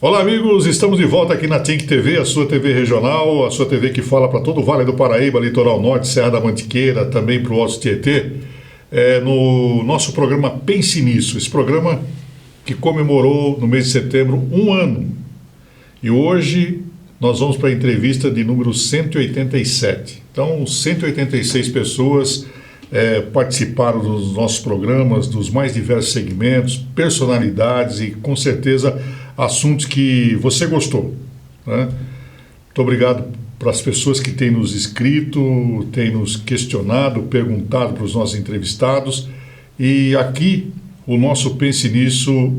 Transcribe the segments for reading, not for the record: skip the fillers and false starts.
Olá amigos, estamos de volta aqui na Tink TV, a sua TV regional, a sua TV que fala para todo o Vale do Paraíba, Litoral Norte, Serra da Mantiqueira, também para o Alto Tietê, no nosso programa Pense Nisso, esse programa que comemorou no mês de setembro 1 ano. E hoje nós vamos para a entrevista de número 187. Então, 186 pessoas participaram dos nossos programas, dos mais diversos segmentos, personalidades e com certeza assuntos que você gostou, né? Muito obrigado para as pessoas que têm nos escrito, têm nos questionado, perguntado para os nossos entrevistados. E aqui o nosso Pense Nisso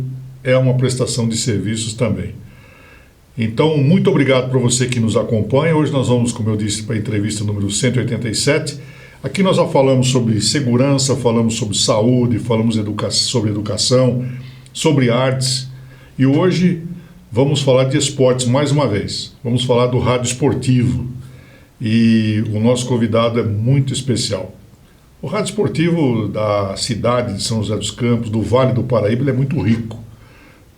é uma prestação de serviços também. Então, muito obrigado para você que nos acompanha. Hoje nós vamos, como eu disse, para a entrevista número 187. Aqui nós já falamos sobre segurança, falamos sobre saúde, falamos sobre educação, sobre artes. E hoje vamos falar de esportes mais uma vez. Vamos falar do rádio esportivo. E o nosso convidado é muito especial. O rádio esportivo da cidade de São José dos Campos, do Vale do Paraíba, ele é muito rico.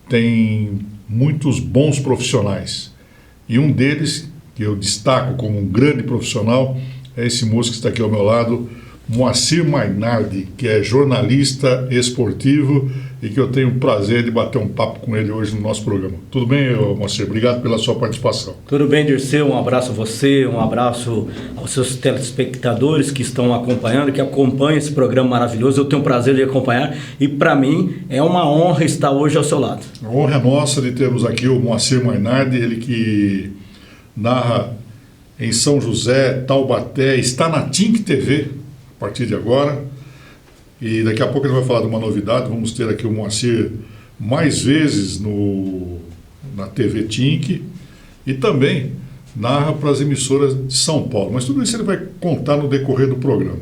Tem muitos bons profissionais. E um deles, que eu destaco como um grande profissional, é esse moço que está aqui ao meu lado, Moacir Mainardi, que é jornalista esportivo e que eu tenho o prazer de bater um papo com ele hoje no nosso programa. Tudo bem, Moacir? Obrigado pela sua participação. Tudo bem, Dirceu. Um abraço a você, um abraço aos seus telespectadores que estão acompanhando, que acompanham esse programa maravilhoso. Eu tenho o prazer de acompanhar e, para mim, é uma honra estar hoje ao seu lado. A honra é nossa de termos aqui o Moacir Mainardi, ele que narra em São José, Taubaté, está na Tink TV a partir de agora. E daqui a pouco ele vai falar de uma novidade. Vamos ter aqui o Moacir mais vezes na TV Tink e também narra para as emissoras de São Paulo. Mas tudo isso ele vai contar no decorrer do programa.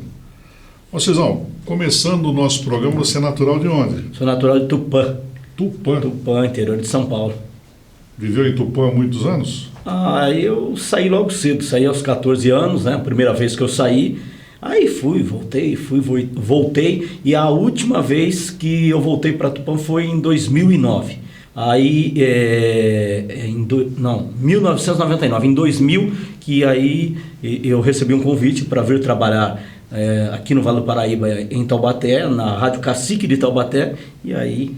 Moacirzão, começando o nosso programa, você é natural de onde? Sou natural de Tupã. Tupã? Tupã, interior de São Paulo. Viveu em Tupã há muitos anos? Eu saí logo cedo, saí aos 14 anos, né? A primeira vez que eu saí. Aí voltei, e a última vez que eu voltei para Tupã foi em 2009. Aí, 1999, em 2000, que aí eu recebi um convite para vir trabalhar aqui no Vale do Paraíba, em Taubaté, na Rádio Cacique de Taubaté, e aí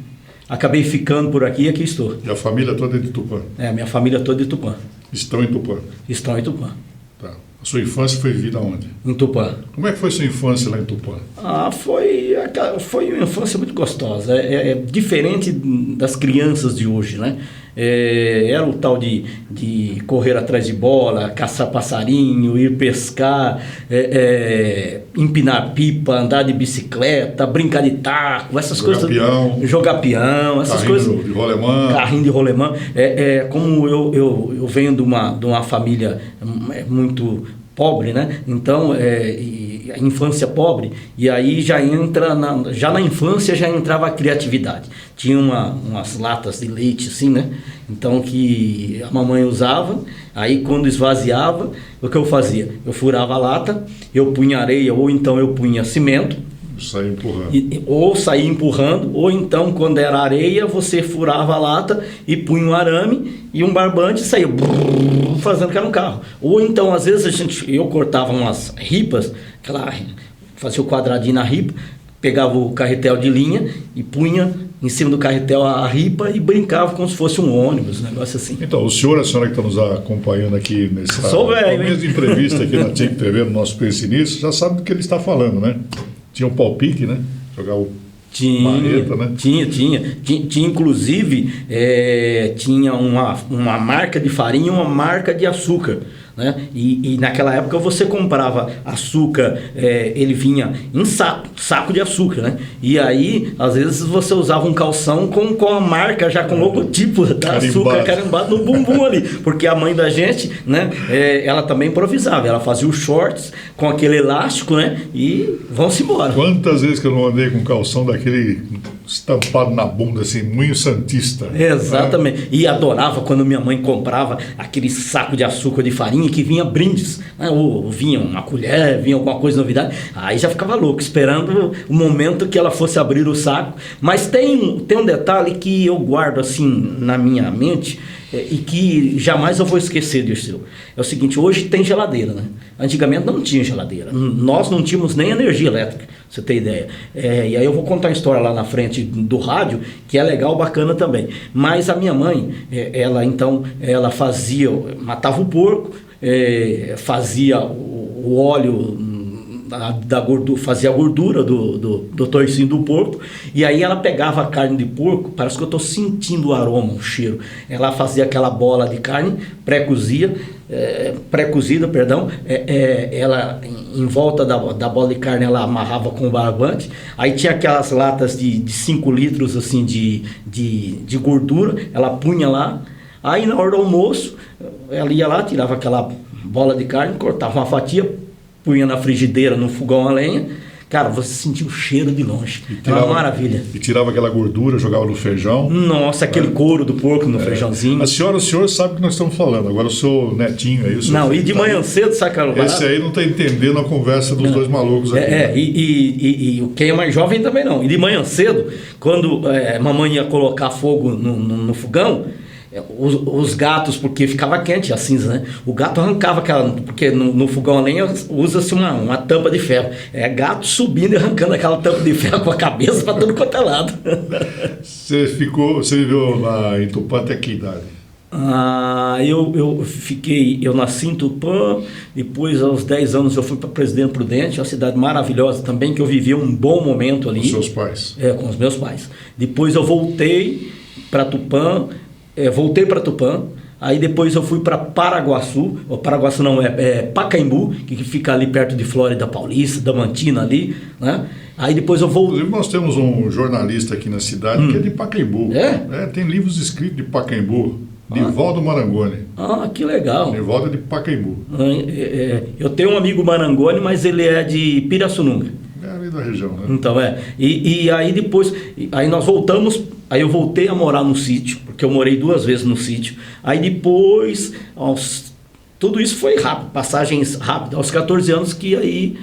acabei ficando por aqui e aqui estou. E a família toda é de Tupã? Minha família toda é de Tupã. Estão em Tupã? Estão em Tupã. Tá. A sua infância foi vivida onde? Em Tupã. Como é que foi sua infância lá em Tupã? Foi uma infância muito gostosa. É diferente das crianças de hoje, né? Era o tal de correr atrás de bola, caçar passarinho, ir pescar, empinar pipa, andar de bicicleta, brincar de taco, essas coisas. Jogar peão, essas coisas. Carrinho de rolemã. Carrinho de rolemã. Como eu venho de uma família muito pobre, né? Então, a infância pobre, e aí já na infância já entrava a criatividade. Tinha umas latas de leite assim, né? Então que a mamãe usava, aí quando esvaziava, o que eu fazia? Eu furava a lata, eu punha areia ou então eu punha cimento, saía empurrando. Ou saía empurrando, ou então quando era areia você furava a lata e punha um arame e um barbante e saía fazendo que era um carro. Ou então às vezes eu cortava umas ripas, fazia o quadradinho na ripa, pegava o carretel de linha e punha em cima do carretel a ripa e brincava como se fosse um ônibus, um negócio assim. Então, o senhor e a senhora que está nos acompanhando aqui nessa mesma entrevista aqui na Tink TV, no nosso Pense Nisso, já sabe do que ele está falando, né? Tinha o palpite, né? Jogar o marreta, né? Tinha inclusive, tinha uma marca de farinha e uma marca de açúcar, né? E naquela época você comprava açúcar, ele vinha em saco de açúcar, né? E aí, às vezes, você usava um calção com a marca, já com o logotipo da açúcar carimbado no bumbum ali. Porque a mãe da gente, né? Ela também improvisava. Ela fazia os shorts com aquele elástico, né? E vão-se embora. Quantas vezes que eu não andei com calção daquele estampado na bunda, assim, Moinho Santista. Exatamente. Né? E adorava quando minha mãe comprava aquele saco de açúcar de farinha que vinha brindes, né? Ou vinha uma colher, vinha alguma coisa novidade. Aí já ficava louco, esperando o momento que ela fosse abrir o saco. Mas tem um detalhe que eu guardo assim na minha mente, e que jamais eu vou esquecer, Dirceu. É o seguinte, hoje tem geladeira, né? Antigamente não tinha geladeira. Nós não tínhamos nem energia elétrica, pra você ter ideia. E aí eu vou contar uma história lá na frente do rádio, que é legal, bacana também. Mas a minha mãe, ela matava o porco, fazia o óleo da gordura, fazia a gordura do toicinho do porco, e aí ela pegava a carne de porco, parece que eu estou sentindo o aroma, o cheiro. Ela fazia aquela bola de carne pré-cozida, ela em volta da bola de carne ela amarrava com barbante, aí tinha aquelas latas de 5 litros assim de gordura, ela punha lá, aí na hora do almoço ela ia lá, tirava aquela bola de carne, cortava uma fatia, punha na frigideira, no fogão a lenha. Cara, você sentia o cheiro de longe. Era uma maravilha. E tirava aquela gordura, jogava no feijão. Nossa, aquele couro do porco no feijãozinho. O senhor sabe o que nós estamos falando. Agora o seu netinho aí... Não, e de manhã cedo, sabe, Carlos? Esse aí não está entendendo a conversa dos dois malucos aqui. E quem é mais jovem também não. E de manhã cedo, quando mamãe ia colocar fogo no fogão, os gatos, porque ficava quente a cinza, né? O gato arrancava aquela, porque no fogão a lenha usa-se uma tampa de ferro. Gato subindo e arrancando aquela tampa de ferro com a cabeça para todo quanto é lado. Você viveu lá em Tupã até que idade? Eu nasci em Tupã, depois aos 10 anos eu fui para Presidente Prudente, uma cidade maravilhosa também, que eu vivi um bom momento ali. Com seus pais? Com os meus pais. Depois eu voltei para Tupã, aí depois eu fui para Paraguaçu, Pacaembu, que fica ali perto de Flórida Paulista, Damantina ali, né? Aí depois eu voltei. Inclusive nós temos um jornalista aqui na cidade que é de Pacaembu. Tem livros escritos de Pacaembu, Nivaldo Marangoni. Que legal. Nivaldo é de Pacaembu. Eu tenho um amigo Marangoni, mas ele é de Pirassununga. É ali da região, né? Então e aí depois, aí nós voltamos. Aí eu voltei a morar no sítio, porque eu morei 2 vezes no sítio. Aí depois, tudo isso foi rápido, passagens rápidas. Aos 14 anos que aí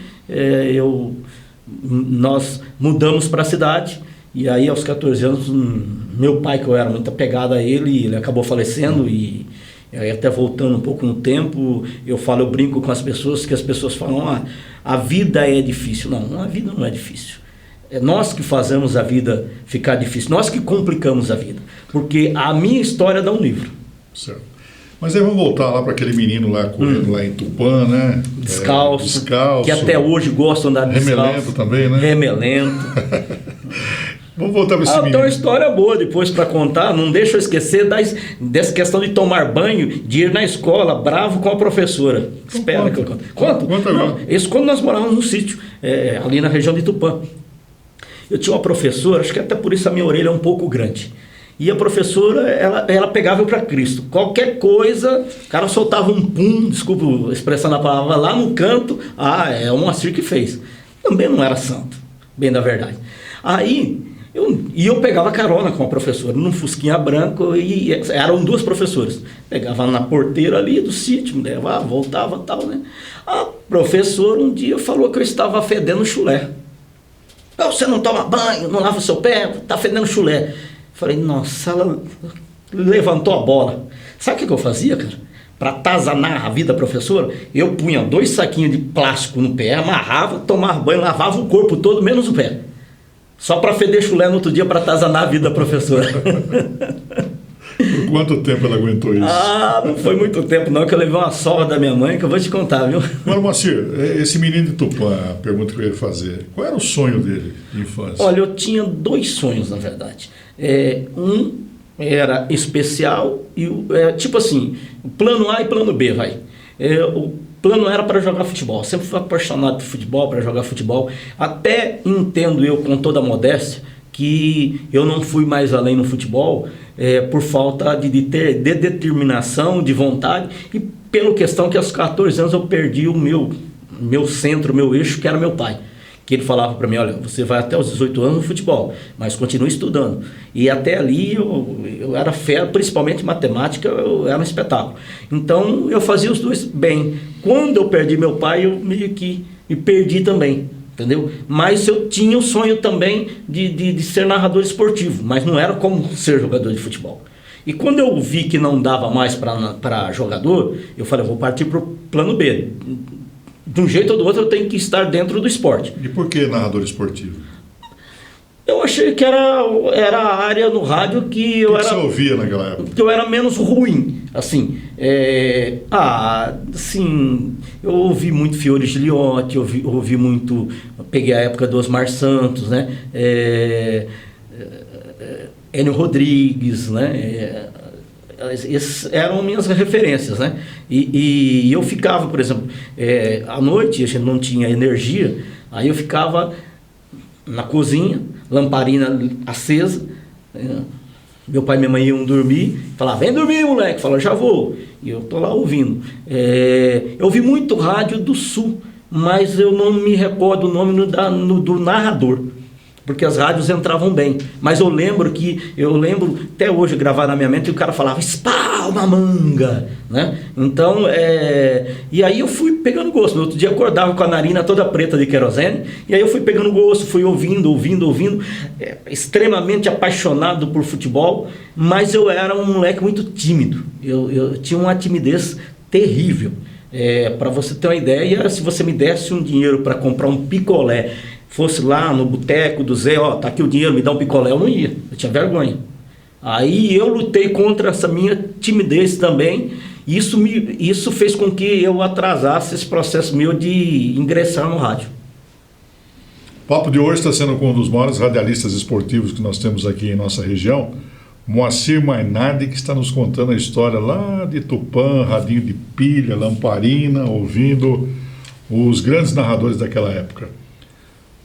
nós mudamos para a cidade. E aí aos 14 anos, meu pai, que eu era muito apegado a ele acabou falecendo. E aí até voltando um pouco no tempo, eu brinco com as pessoas, que as pessoas falam, a vida é difícil. Não, a vida não é difícil. É nós que fazemos a vida ficar difícil, nós que complicamos a vida, porque a minha história dá um livro. Certo. Mas aí vamos voltar lá para aquele menino lá correndo lá em Tupã, né? Descalço, que até hoje gostam de andar descalço. Remelento também, né? Remelento. Vamos voltar para esse menino. Tem uma história boa depois para contar, não deixa eu esquecer dessa questão de tomar banho, de ir na escola bravo com a professora. Espera que eu conto. Conta agora. Isso quando nós morávamos no sítio, ali na região de Tupã. Eu tinha uma professora, acho que até por isso a minha orelha é um pouco grande. E a professora, ela pegava eu para Cristo. Qualquer coisa, o cara soltava um pum, desculpa expressando a palavra, lá no canto, é o Moacir que fez. Também não era santo, bem da verdade. Aí, eu pegava carona com a professora, num fusquinha branco, e eram 2 professoras. Pegava na porteira ali do sítio, me levava, voltava e tal, né? A professora um dia falou que eu estava fedendo chulé. Você não toma banho, não lava o seu pé, tá fedendo chulé. Falei, nossa, ela levantou a bola. Sabe o que eu fazia, cara? Para atazanar a vida da professora, eu punha 2 saquinhos de plástico no pé, amarrava, tomava banho, lavava o corpo todo, menos o pé. Só para feder chulé no outro dia, para atazanar a vida da professora. Por quanto tempo ela aguentou isso? Não foi muito tempo não, que eu levei uma sova da minha mãe, que eu vou te contar, viu? Agora, Moacir, esse menino de Tupã, a pergunta que eu ia fazer, qual era o sonho dele de infância? Olha, eu tinha 2 sonhos, na verdade. Um era especial e tipo assim, plano A e plano B, vai. O plano era para jogar futebol. Eu sempre fui apaixonado por futebol, para jogar futebol. Até entendo eu, com toda a modéstia, que eu não fui mais além no futebol por falta de ter determinação, de vontade, e pela questão que aos 14 anos eu perdi o meu centro, o meu eixo, que era meu pai. Que ele falava para mim, olha, você vai até os 18 anos no futebol, mas continue estudando. E até ali eu era fera, principalmente em matemática, eu era um espetáculo. Então eu fazia os 2 bem. Quando eu perdi meu pai, eu meio que me perdi também. Entendeu? Mas eu tinha o sonho também de ser narrador esportivo, mas não era como ser jogador de futebol. E quando eu vi que não dava mais para jogador, eu falei, eu vou partir para o plano B. De um jeito ou do outro eu tenho que estar dentro do esporte. E por que narrador esportivo? Eu achei que era a área no rádio que eu era... O que você ouvia naquela época? Que eu era menos ruim, assim. Assim, eu ouvi muito Fiore Giliotti, ouvi muito... Peguei a época do Osmar Santos, né? Enio Rodrigues, né? Essas eram minhas referências, né? E eu ficava, por exemplo, à noite a gente não tinha energia, aí eu ficava na cozinha, lamparina acesa, meu pai e minha mãe iam dormir, falava, vem dormir, moleque, fala, já vou, e eu tô lá ouvindo. Eu ouvi muito rádio do Sul, mas eu não me recordo o nome do narrador, porque as rádios entravam bem, mas eu lembro até hoje gravar na minha mente, e o cara falava, espalma manga, né? Então, e aí eu fui pegando gosto. No outro dia acordava com a narina toda preta de querosene, e aí eu fui pegando gosto, fui ouvindo, extremamente apaixonado por futebol, mas eu era um moleque muito tímido, eu tinha uma timidez terrível. Para você ter uma ideia, se você me desse um dinheiro para comprar um picolé, fosse lá no boteco do Zé, tá aqui o dinheiro, me dá um picolé, eu não ia, eu tinha vergonha. Aí eu lutei contra essa minha timidez também, e isso fez com que eu atrasasse esse processo meu de ingressar no rádio. O papo de hoje está sendo com um dos maiores radialistas esportivos que nós temos aqui em nossa região, Moacir Mainardi, que está nos contando a história lá de Tupã, radinho de pilha, lamparina, ouvindo os grandes narradores daquela época.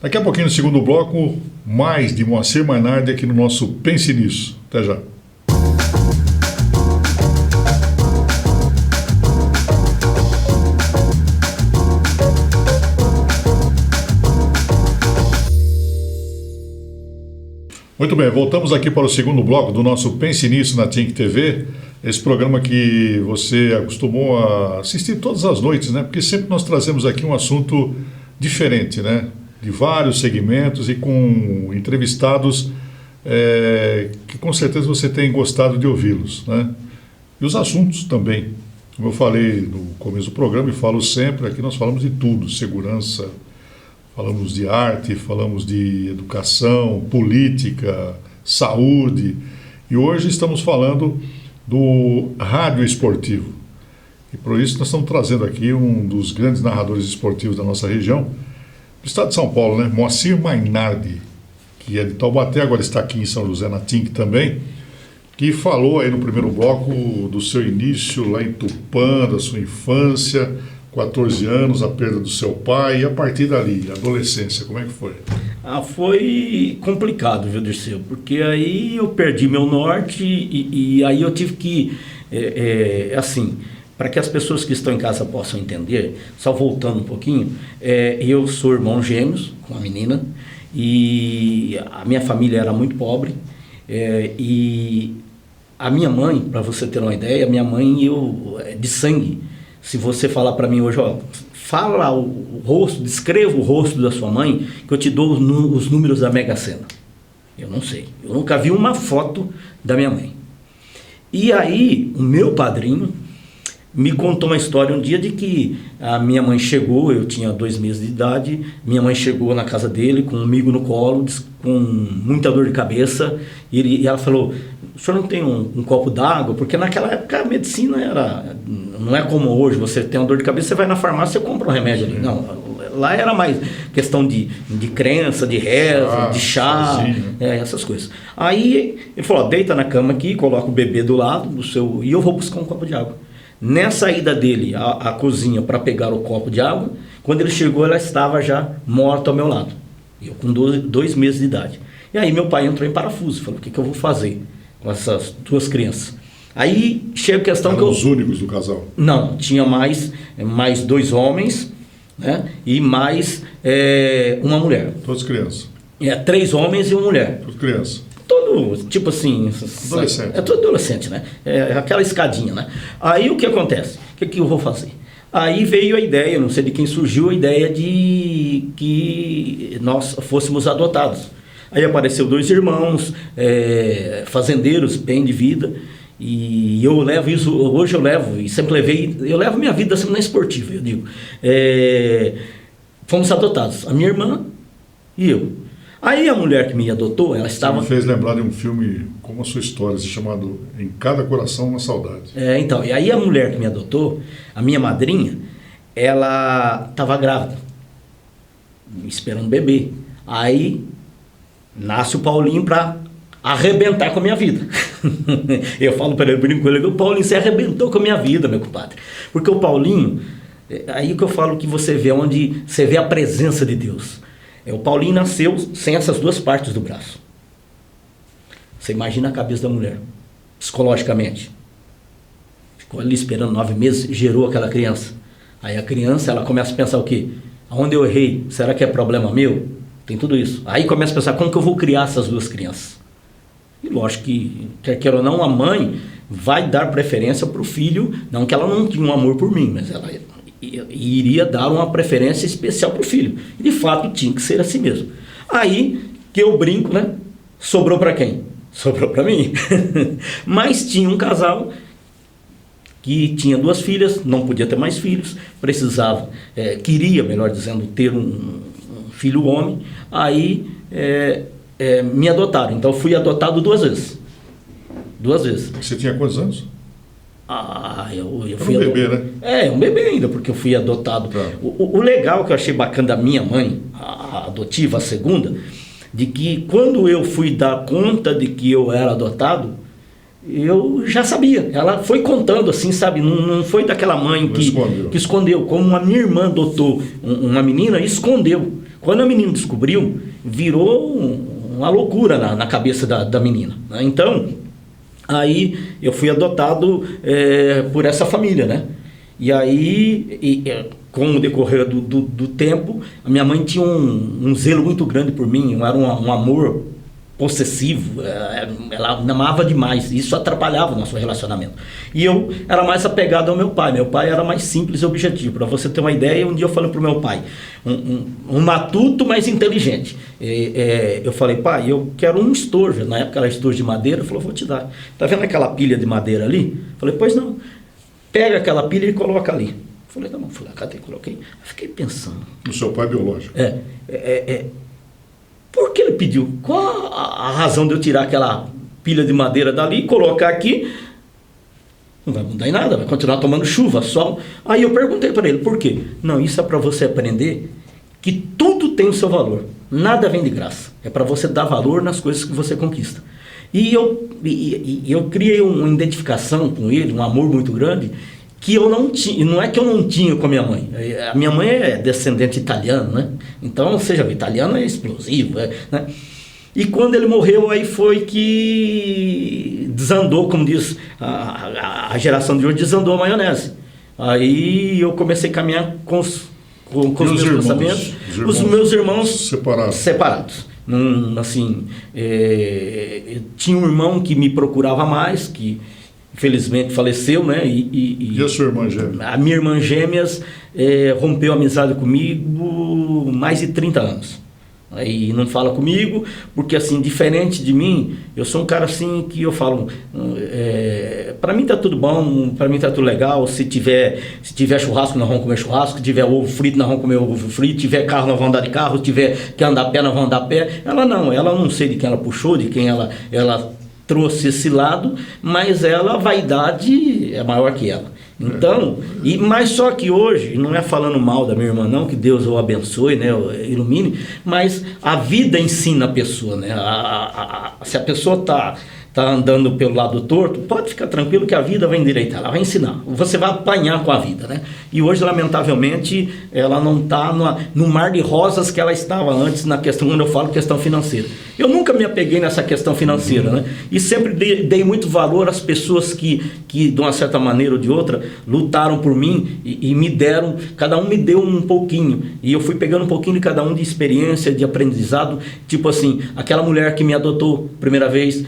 Daqui a pouquinho, no segundo bloco, mais de Moacir Mainardi aqui no nosso Pense Nisso. Até já. Muito bem, voltamos aqui para o segundo bloco do nosso Pense Nisso na TINC TV, esse programa que você acostumou a assistir todas as noites, né? Porque sempre nós trazemos aqui um assunto diferente, né? De vários segmentos e com entrevistados que com certeza você tem gostado de ouvi-los, né? E os assuntos também, como eu falei no começo do programa e falo sempre, aqui nós falamos de tudo, segurança, falamos de arte, falamos de educação, política, saúde, e hoje estamos falando do rádio esportivo. E por isso nós estamos trazendo aqui um dos grandes narradores esportivos da nossa região, do estado de São Paulo, né? Moacir Mainardi, que é de Taubaté, agora está aqui em São José, na TINC também, que falou aí no primeiro bloco do seu início lá em Tupã, da sua infância, 14 anos, a perda do seu pai, e a partir dali, a adolescência, como é que foi? Foi complicado, viu, Dirceu? Porque aí eu perdi meu norte e aí eu tive que, assim... Para que as pessoas que estão em casa possam entender, só voltando um pouquinho, eu sou irmão gêmeos com a menina e a minha família era muito pobre e a minha mãe, para você ter uma ideia, minha mãe de sangue. Se você falar para mim hoje, fala o rosto, descreva o rosto da sua mãe, que eu te dou os números da Mega Sena. Eu não sei, eu nunca vi uma foto da minha mãe. E aí, o meu padrinho me contou uma história um dia de que a minha mãe chegou, eu tinha 2 meses de idade, minha mãe chegou na casa dele com um amigo no colo, com muita dor de cabeça, e ela falou, o senhor não tem um copo d'água? Porque naquela época a medicina não é como hoje, você tem uma dor de cabeça, você vai na farmácia e compra um remédio ali. Não, lá era mais questão de crença, de reza, de chá, essas coisas. Aí ele falou, deita na cama aqui, coloca o bebê do lado e eu vou buscar um copo de água. Nessa ida dele à cozinha para pegar o copo de água, quando ele chegou, ela estava já morta ao meu lado. Eu com 2 meses de idade. E aí meu pai entrou em parafuso, falou, o que eu vou fazer com essas 2 crianças? Aí chega a questão Eram os únicos do casal? Não, tinha mais 2 homens, né? E mais uma mulher. Todas crianças? 3 homens e uma mulher. Todas crianças? Todo, tipo assim... Adolescente. Todo adolescente, né? Aquela escadinha, né? Aí o que acontece? O que eu vou fazer? Aí veio a ideia, não sei de quem surgiu a ideia de que nós fôssemos adotados. Aí apareceu 2 irmãos, fazendeiros, bem de vida, E eu levo isso, hoje eu levo, e sempre levei, eu levo minha vida sempre na esportiva, eu digo. Fomos adotados, a minha irmã e eu. Aí a mulher que me adotou, ela estava... Você me fez lembrar de um filme como a sua história, chamado Em Cada Coração Uma Saudade. Então, e aí a mulher que me adotou, a minha madrinha, ela estava grávida, esperando bebê. Aí nasce o Paulinho para arrebentar com a minha vida. Eu falo para ele, brinco com ele, o Paulinho, você arrebentou com a minha vida, meu compadre. Porque o Paulinho, aí que eu falo que você vê onde você vê a presença de Deus. O Paulinho nasceu sem essas duas partes do braço. Você imagina a cabeça da mulher, psicologicamente. Ficou ali esperando 9 meses, gerou aquela criança. Aí a criança, ela começa a pensar o quê? Aonde eu errei? Será que é problema meu? Tem tudo isso. Aí começa a pensar, como que eu vou criar essas duas crianças? E lógico que, quer ou não, a mãe vai dar preferência para o filho, não que ela não tinha um amor por mim, mas ela iria dar uma preferência especial para o filho. E de fato tinha que ser assim mesmo. Aí que eu brinco, né? Sobrou para quem? Sobrou para mim. Mas tinha um casal que tinha 2 filhas, não podia ter mais filhos, precisava, queria, melhor dizendo, ter um filho homem. Aí me adotaram. Então eu fui adotado 2 vezes. 2 vezes. Você tinha quantos anos? Eu fui um bebê, né? Um bebê ainda, porque eu fui adotado. Tá. O legal que eu achei bacana da minha mãe, a adotiva, a segunda, de que quando eu fui dar conta de que eu era adotado, eu já sabia. Ela foi contando assim, sabe? Não foi daquela mãe que escondeu. Como a minha irmã adotou uma menina, escondeu. Quando a menina descobriu, virou uma loucura na cabeça da menina, né? Então, aí eu fui adotado por essa família, né? E aí, com o decorrer do tempo, a minha mãe tinha um zelo muito grande por mim, era um amor possessivo, ela me amava demais, isso atrapalhava o nosso relacionamento. E eu era mais apegado ao meu pai era mais simples e objetivo. Para você ter uma ideia, um dia eu falei para o meu pai, um matuto, mas inteligente. Eu falei, pai, eu quero um estojo. Na época era estojo de madeira. Ele falou, vou te dar. Tá vendo aquela pilha de madeira ali? Eu falei, pois não. Pega aquela pilha e coloca ali. Eu falei, tá bom. Fui lá, cadê? Coloquei. Eu fiquei pensando. O seu pai biológico. Por que ele pediu? Qual a razão de eu tirar aquela pilha de madeira dali e colocar aqui? Não vai mudar em nada, vai continuar tomando chuva, sol. Aí eu perguntei para ele, por quê? Não, isso é para você aprender que tudo tem o seu valor. Nada vem de graça. É para você dar valor nas coisas que você conquista. E eu criei uma identificação com ele, um amor muito grande, que eu não tinha. Não é que eu não tinha com a minha mãe. A minha mãe é descendente italiano, né? Então, seja, o italiano é explosivo, né? E quando ele morreu, aí foi que desandou, como diz a geração de hoje, desandou a maionese. Aí eu comecei a caminhar com os meus pensamentos. Os meus irmãos separados. Assim, tinha um irmão que me procurava mais, que infelizmente faleceu, né? E a sua irmã gêmea? A minha irmã gêmeas rompeu a amizade comigo mais de 30 anos. Aí não fala comigo, porque assim, diferente de mim, eu sou um cara assim que eu falo, para mim tá tudo bom, para mim tá tudo legal, se tiver churrasco nós vamos comer churrasco, se tiver ovo frito nós vamos comer ovo frito, se tiver carro nós vamos andar de carro, se tiver que andar a pé nós vamos andar a pé. Ela não sei de quem ela puxou, de quem ela trouxe esse lado, mas a vaidade é maior que ela. Então, mas só que hoje, não é falando mal da minha irmã não, que Deus o abençoe, né, ilumine, mas a vida ensina a pessoa, né? Se a pessoa está andando pelo lado torto, pode ficar tranquilo que a vida vai endireitar, ela vai ensinar, você vai apanhar com a vida, né? E hoje, lamentavelmente, ela não está no mar de rosas que ela estava antes, na questão, quando eu falo questão financeira. Eu nunca me apeguei nessa questão financeira, né? E sempre dei muito valor às pessoas que, de uma certa maneira ou de outra, lutaram por mim e me deram, cada um me deu um pouquinho. E eu fui pegando um pouquinho de cada um de experiência, de aprendizado. Tipo assim, aquela mulher que me adotou primeira vez,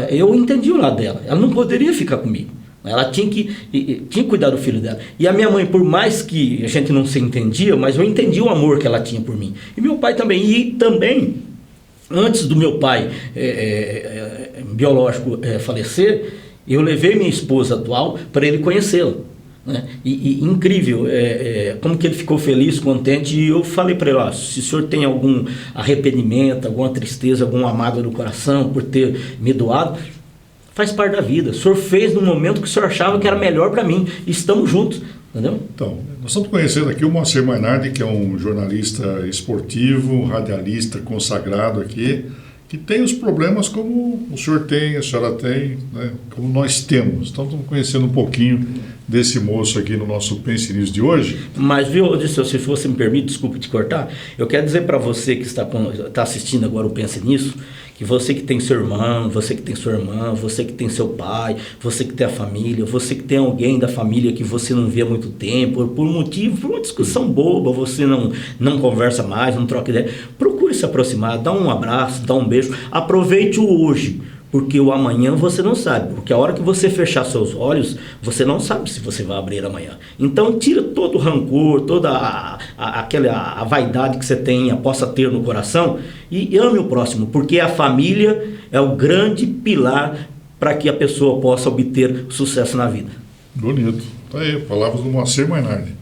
eu entendi o lado dela. Ela não poderia ficar comigo. Ela tinha que cuidar do filho dela. E a minha mãe, por mais que a gente não se entendia, mas eu entendi o amor que ela tinha por mim. E meu pai também. E também Antes do meu pai biológico falecer, eu levei minha esposa atual para ele conhecê-la. Né? E incrível, como que ele ficou feliz, contente, e eu falei para ele, se o senhor tem algum arrependimento, alguma tristeza, alguma mágoa no coração por ter me doado, faz parte da vida, o senhor fez no momento que o senhor achava que era melhor para mim, e estamos juntos, entendeu? Então, nós estamos conhecendo aqui o Moacir Mainardi, que é um jornalista esportivo, radialista consagrado aqui, que tem os problemas como o senhor tem, a senhora tem, né? Como nós temos. Então estamos conhecendo um pouquinho desse moço aqui no nosso Pense Nisso de hoje. Mas, viu, Odisseu, se você me permite, desculpe te cortar, eu quero dizer para você que está assistindo agora o Pense Nisso, que você que tem seu irmão, você que tem sua irmã, você que tem seu pai, você que tem a família, você que tem alguém da família que você não vê há muito tempo, por uma discussão boba, você não conversa mais, não troca ideia, procure se aproximar, dá um abraço, dá um beijo, aproveite o hoje, porque o amanhã você não sabe, porque a hora que você fechar seus olhos, você não sabe se você vai abrir amanhã. Então tira todo o rancor, toda a vaidade que você possa ter no coração, e ame o próximo, porque a família é o grande pilar para que a pessoa possa obter sucesso na vida. Bonito. Tá aí, palavras do Moacir Mainardi.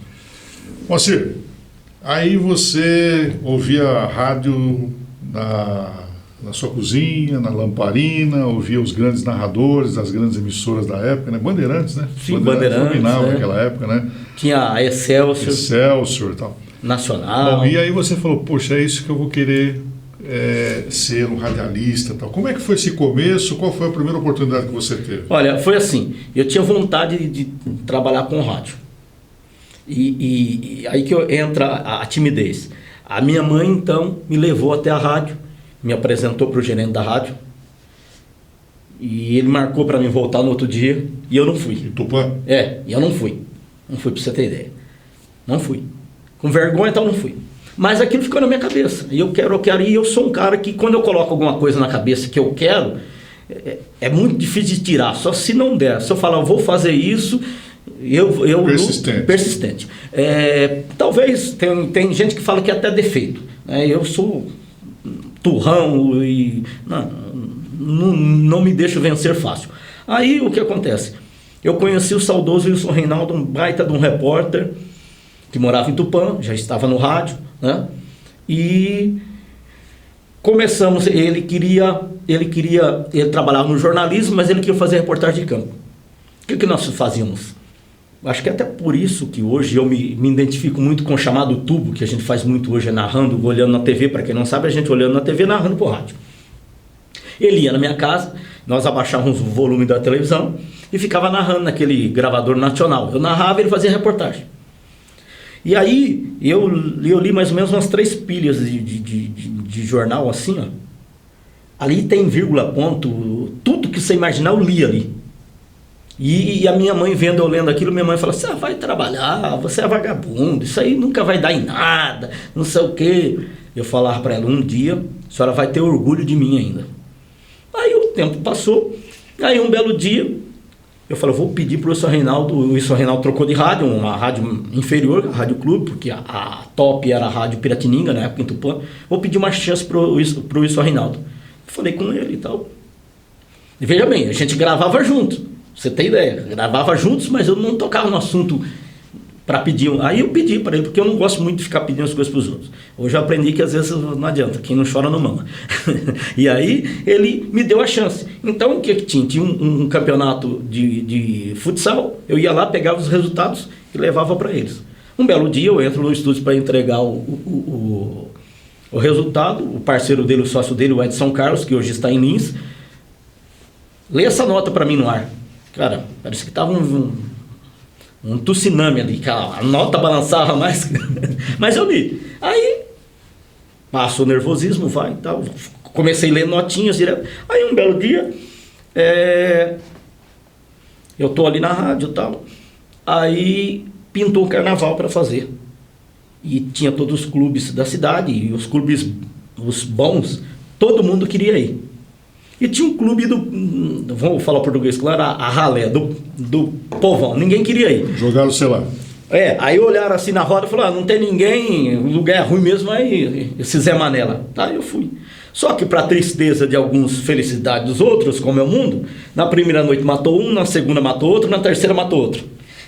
Moacir, aí você ouvia a rádio na sua cozinha, na lamparina, ouvia os grandes narradores das grandes emissoras da época, né? Bandeirantes, né? Sim, Bandeirantes dominava naquela época, né? Tinha a Excelsior e tal. Nacional. Bom, e aí você falou, poxa, é isso que eu vou querer ser um radialista e tal. Como é que foi esse começo? Qual foi a primeira oportunidade que você teve? Olha, foi assim, eu tinha vontade de trabalhar com rádio. E aí que entra a timidez. A minha mãe, então, me levou até a rádio, me apresentou para o gerente da rádio, e ele marcou para mim voltar no outro dia, e eu não fui. Em Tupã? E eu não fui. Não fui, para você ter ideia. Não fui. Com vergonha, então não fui. Mas aquilo ficou na minha cabeça. E eu quero, e eu sou um cara que, quando eu coloco alguma coisa na cabeça que eu quero, é muito difícil de tirar, só se não der. Se eu falar, eu vou fazer isso, eu persistente. Talvez, tem gente que fala que é até defeito. Eu sou turrão e não me deixo vencer fácil. Aí o que acontece? Eu conheci o saudoso Wilson Reinaldo, um baita de um repórter que morava em Tupã, já estava no rádio, né? E começamos, ele trabalhava no jornalismo, mas ele queria fazer reportagem de campo. O que nós fazíamos? Acho que até por isso que hoje eu me identifico muito com o chamado tubo, que a gente faz muito hoje, narrando, olhando na TV. Para quem não sabe, a gente olhando na TV, narrando por rádio. Ele ia na minha casa, nós abaixávamos o volume da televisão e ficava narrando naquele gravador nacional. Eu narrava e ele fazia reportagem. E aí eu li mais ou menos umas 3 pilhas de jornal assim, ó. Ali tem vírgula, ponto, tudo que você imaginar eu li ali. E a minha mãe vendo eu lendo aquilo, minha mãe fala, você vai trabalhar, você é vagabundo, isso aí nunca vai dar em nada, não sei o quê. Eu falava para ela, um dia a senhora vai ter orgulho de mim ainda. Aí o tempo passou, aí um belo dia, eu falei, vou pedir para o Wilson Reinaldo. O Wilson Reinaldo trocou de rádio, uma rádio inferior, a Rádio Clube, porque a top era a Rádio Piratininga, na época em Tupã. Vou pedir uma chance para o Wilson Reinaldo. Falei com ele e tal. E veja bem, a gente gravava junto. Você tem ideia, gravava juntos, mas eu não tocava no assunto para pedir. Aí eu pedi para ele, porque eu não gosto muito de ficar pedindo as coisas para os outros. Hoje eu aprendi que às vezes não adianta, quem não chora não mama. E aí ele me deu a chance. Então o que tinha? Tinha um campeonato de futsal, eu ia lá, pegava os resultados e levava para eles. Um belo dia eu entro no estúdio para entregar o resultado, o parceiro dele, o sócio dele, o Edson Carlos, que hoje está em Lins, lê essa nota para mim no ar. Cara, parece que estava um tsunami ali, que a nota balançava mais. Mas eu li. Aí, passou o nervosismo, vai e tal. Comecei a ler notinhas direto. Aí, um belo dia, eu tô ali na rádio e tal. Aí, pintou um carnaval para fazer. E tinha todos os clubes da cidade, e os clubes, os bons, todo mundo queria ir. E tinha um clube vamos falar português claro, a ralé, do povão, ninguém queria ir. Jogaram, sei lá. Aí olharam assim na roda e falaram, não tem ninguém, o lugar é ruim mesmo, aí esse Zé Manela. Tá, eu fui. Só que, para tristeza de alguns, felicidade dos outros, como é o mundo, na primeira noite matou um, na segunda matou outro, na terceira matou outro.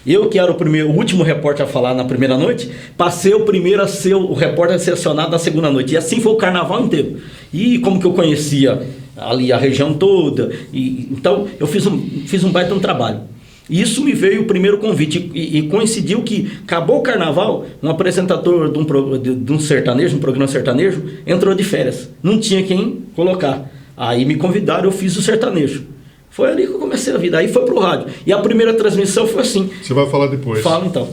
Eu, que era o último repórter a falar na primeira noite, passei o primeiro a ser o repórter selecionado na segunda noite. E assim foi o carnaval inteiro. E como que eu conhecia ali a região toda, então eu fiz um baita trabalho. Isso me veio o primeiro convite e coincidiu que acabou o carnaval, um apresentador de um sertanejo, um programa sertanejo, entrou de férias, não tinha quem colocar. Aí me convidaram, eu fiz o sertanejo. Foi ali que eu comecei a vida, aí foi pro rádio. E a primeira transmissão foi assim. Você vai falar depois. Fala então.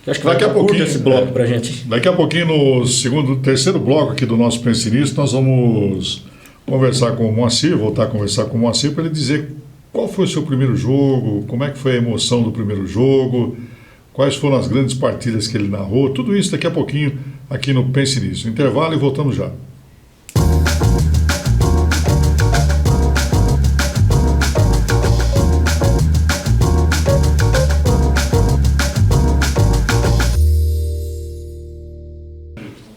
Acho que vai ficar curto esse bloco pra gente. Daqui a pouquinho, no terceiro bloco aqui do nosso Pense Nisso, nós vamos conversar com o Moacir, voltar a conversar com o Moacir para ele dizer qual foi o seu primeiro jogo, como é que foi a emoção do primeiro jogo, quais foram as grandes partidas que ele narrou, tudo isso daqui a pouquinho aqui no Pense Nisso. Intervalo e voltamos já.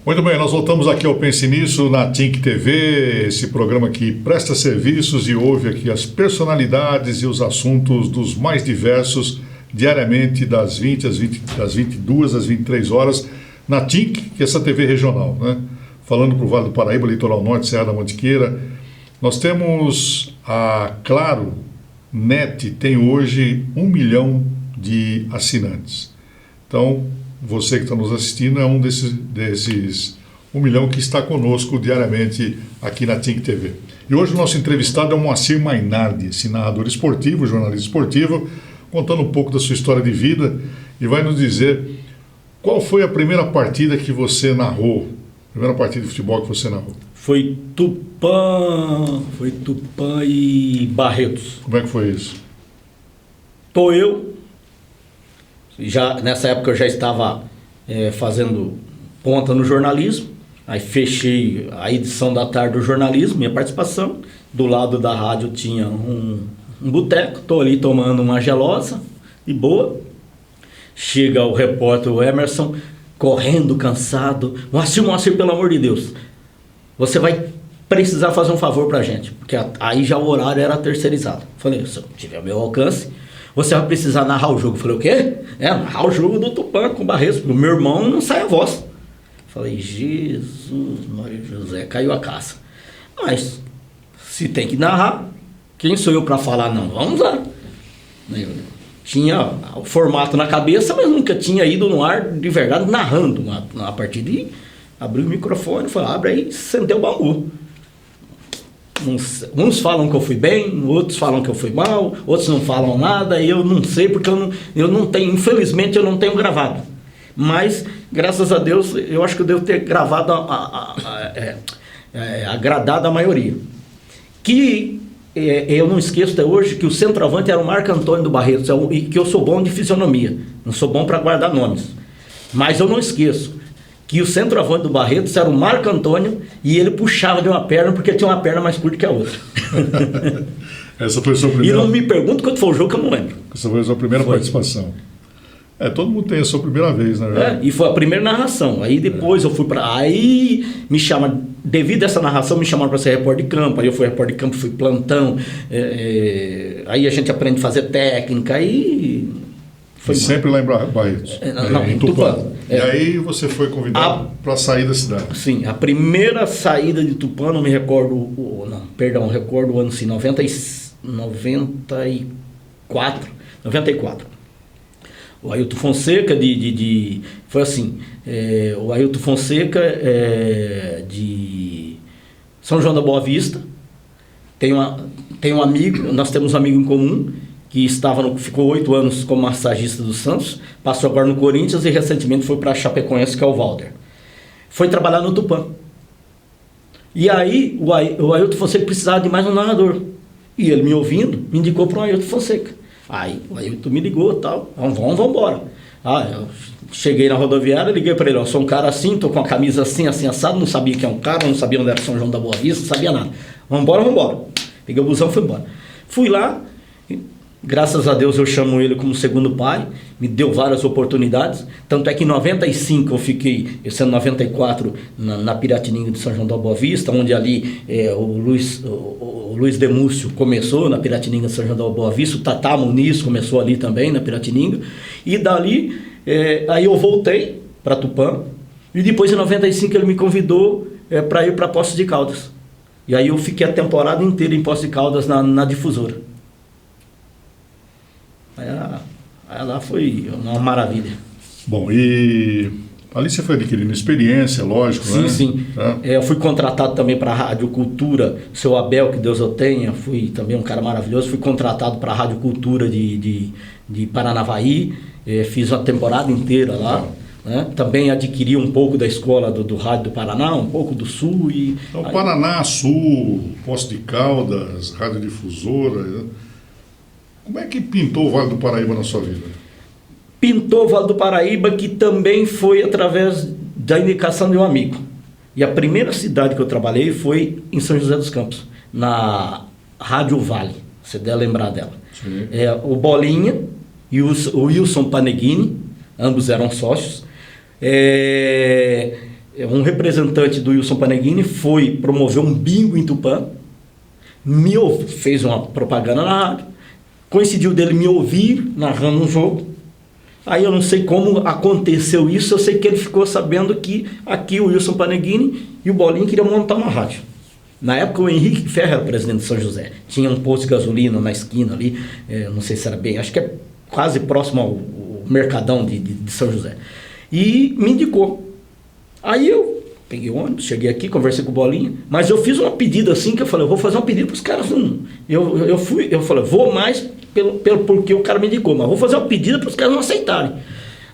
Muito bem, nós voltamos aqui ao Pense Nisso na Tink TV, esse programa que presta serviços e ouve aqui as personalidades e os assuntos dos mais diversos, diariamente das 22 às 23 horas, na Tink, que é essa TV regional, né? Falando para o Vale do Paraíba, Litoral Norte, Serra da Mantiqueira. Nós temos a Claro Net, tem hoje 1 milhão de assinantes. Então, você que está nos assistindo é um desses 1 milhão que está conosco diariamente aqui na Tink TV. E hoje o nosso entrevistado é o Moacir Mainardi, esse narrador esportivo, jornalista esportivo, contando um pouco da sua história de vida e vai nos dizer qual foi a primeira partida que você narrou, a primeira partida de futebol que você narrou. Foi Tupã e Barretos. Como é que foi isso? Nessa época eu já estava fazendo ponta no jornalismo, aí fechei a edição da tarde do jornalismo, minha participação. Do lado da rádio tinha um boteco, estou ali tomando uma gelosa, de boa. Chega o repórter, o Emerson, correndo, cansado. Moacir, pelo amor de Deus, você vai precisar fazer um favor pra gente, porque aí já o horário era terceirizado. Falei, se eu tiver o meu alcance, você vai precisar narrar o jogo. Falei, o quê? Narrar o jogo do Tupã com o Barretos. O meu irmão não sai a voz. Falei, Jesus, Maria José, caiu a caça. Mas, se tem que narrar, quem sou eu para falar não? Vamos lá. Eu tinha o formato na cabeça, mas nunca tinha ido no ar de verdade narrando uma partida. E abri o microfone, falei, abre aí, sentei o bambu. Uns falam que eu fui bem, outros falam que eu fui mal, outros não falam nada, e eu não sei porque eu não tenho, infelizmente eu não tenho gravado. Mas, graças a Deus, eu acho que eu devo ter gravado, agradado a maioria. Eu não esqueço até hoje que o centroavante era o Marco Antônio do Barretos, e que eu sou bom de fisionomia, não sou bom para guardar nomes. Mas eu não esqueço que o centroavante do Barretos era o Marco Antônio e ele puxava de uma perna porque tinha uma perna mais curta que a outra. Essa foi a sua primeira... E não me pergunto quanto foi o jogo que eu não lembro. Essa foi a sua primeira participação. Todo mundo tem a sua primeira vez, né? E foi a primeira narração. Aí depois eu fui para... Aí me chamaram... Devido a essa narração, me chamaram para ser repórter de campo. Aí eu fui repórter de campo, fui plantão. Aí a gente aprende a fazer técnica. Aí... Foi sempre lá em Barretos. Em Tupã. E aí você foi convidado para sair da cidade. Sim, a primeira saída de Tupã, não me recordo, recordo o ano assim, 94. O Ailton Fonseca foi assim, o Ailton Fonseca de São João da Boa Vista, tem um amigo, nós temos um amigo em comum, que ficou 8 anos como massagista do Santos, passou agora no Corinthians e recentemente foi para Chapecoense, que é o Valder. Foi trabalhar no Tupã. E aí o Ailton Fonseca precisava de mais um narrador. E ele me ouvindo, me indicou para o Ailton Fonseca. Aí o Ailton me ligou e tal, vamos embora. Eu cheguei na rodoviária, liguei para ele, sou um cara assim, tô com a camisa assim, assim, assado, não sabia que é um cara, não sabia onde era São João da Boa Vista, não sabia nada. Vamos embora. Peguei o busão e fui embora. Fui lá, Graças a Deus eu chamo ele como segundo pai, me deu várias oportunidades, tanto é que em 95 eu fiquei, esse ano 94, na Piratininga de São João da Boa Vista, onde ali o Luiz Demúcio começou na Piratininga de São João da Boa Vista, o Tatá Muniz começou ali também na Piratininga, e dali aí eu voltei para Tupã, e depois em 95 ele me convidou para ir para Poços de Caldas, e aí eu fiquei a temporada inteira em Poços de Caldas na difusora. Aí lá foi uma maravilha. Bom, e ali você foi adquirindo experiência, lógico, sim, né? Sim, eu fui contratado também para a Rádio Cultura, seu Abel, que Deus o tenha, fui também um cara maravilhoso, fui contratado para a Rádio Cultura de Paranavaí, fiz uma temporada inteira lá. Né? Também adquiri um pouco da escola do Rádio do Paraná, um pouco do Sul. Então, Paraná, Sul, Poços de Caldas, Radiodifusora... Como é que pintou o Vale do Paraíba na sua vida? Pintou o Vale do Paraíba, que também foi através da indicação de um amigo. E a primeira cidade que eu trabalhei foi em São José dos Campos, na Rádio Vale, você deve lembrar dela. O Bolinha e o Wilson Paneghini, ambos eram sócios. Um representante do Wilson Paneghini foi promover um bingo em Tupã, fez uma propaganda na rádio. Coincidiu dele me ouvir narrando um jogo. Aí eu não sei como aconteceu isso, eu sei que ele ficou sabendo que aqui o Wilson Paneghini e o Bolinho queriam montar uma rádio. Na época o Henrique Ferro era o presidente de São José. Tinha um posto de gasolina na esquina ali, não sei se era bem, acho que é quase próximo ao Mercadão de São José. E me indicou. Aí eu peguei o ônibus, cheguei aqui, conversei com o Bolinha, mas eu fiz uma pedida assim, que eu falei, eu vou fazer uma pedida para os caras. Eu falei, vou mais porque o cara me indicou, mas vou fazer uma pedida para os caras não aceitarem.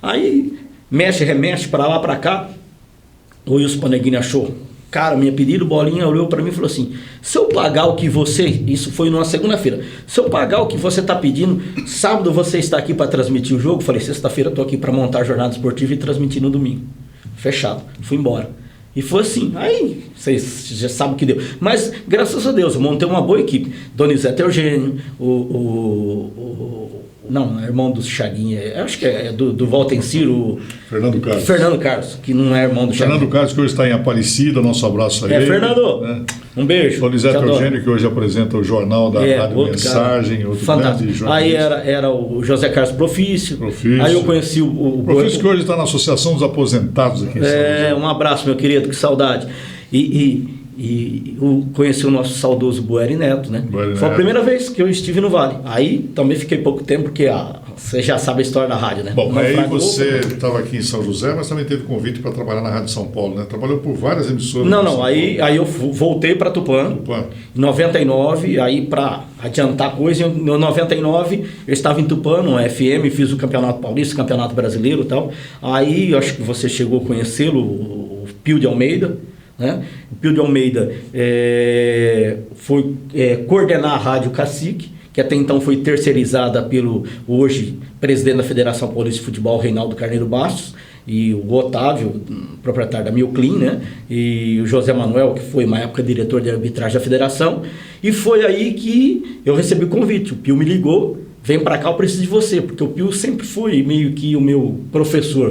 Aí, mexe, remexe, para lá, para cá, o Wilson Paneghini achou, cara, minha pedida, o Bolinha olhou para mim e falou assim, se eu pagar o que isso foi numa segunda-feira, se eu pagar o que você está pedindo, sábado você está aqui para transmitir o jogo? Eu falei, sexta-feira eu estou aqui para montar a jornada esportiva e transmitir no domingo. Fechado, fui embora. E foi assim, aí vocês já sabem o que deu. Mas, graças a Deus, eu montei uma boa equipe. Donizete Eugênio, não, é irmão do Chaguinha, acho que é do Valtenciro. Fernando Carlos, que não é irmão do Chaguinha. Fernando Carlos, que hoje está em Aparecida, nosso abraço a ele. Fernando, né? Um beijo. Donizete Eugênio, que hoje apresenta o jornal da Rádio Mensagem, outro grande jornalista. Aí era o José Carlos Profício. Aí eu conheci o Profício, que hoje está na Associação dos Aposentados aqui em São José. Um abraço, meu querido, que saudade. E conheci o nosso saudoso Bueri Neto, né? Foi a primeira vez que eu estive no Vale. Aí também fiquei pouco tempo, porque você já sabe a história da rádio, né? Bom, aí você estava aqui em São José, mas também teve convite para trabalhar na Rádio São Paulo, né? Trabalhou por várias emissoras. Não, aí eu voltei para Tupã. Em 99, aí para adiantar a coisa, em 99 eu estava em Tupã, no FM, fiz o Campeonato Paulista, o Campeonato Brasileiro e tal. Aí, eu acho que você chegou a conhecê-lo, o Pio de Almeida. Né? O Pio de Almeida foi coordenar a Rádio Cacique, que até então foi terceirizada pelo hoje presidente da Federação Paulista de Futebol, Reinaldo Carneiro Bastos, e o Otávio, proprietário da Milclean, né? E o José Manuel, que foi uma época diretor de arbitragem da federação, e foi aí que eu recebi o convite. O Pio me ligou, vem para cá, eu preciso de você, porque o Pio sempre foi meio que o meu professor,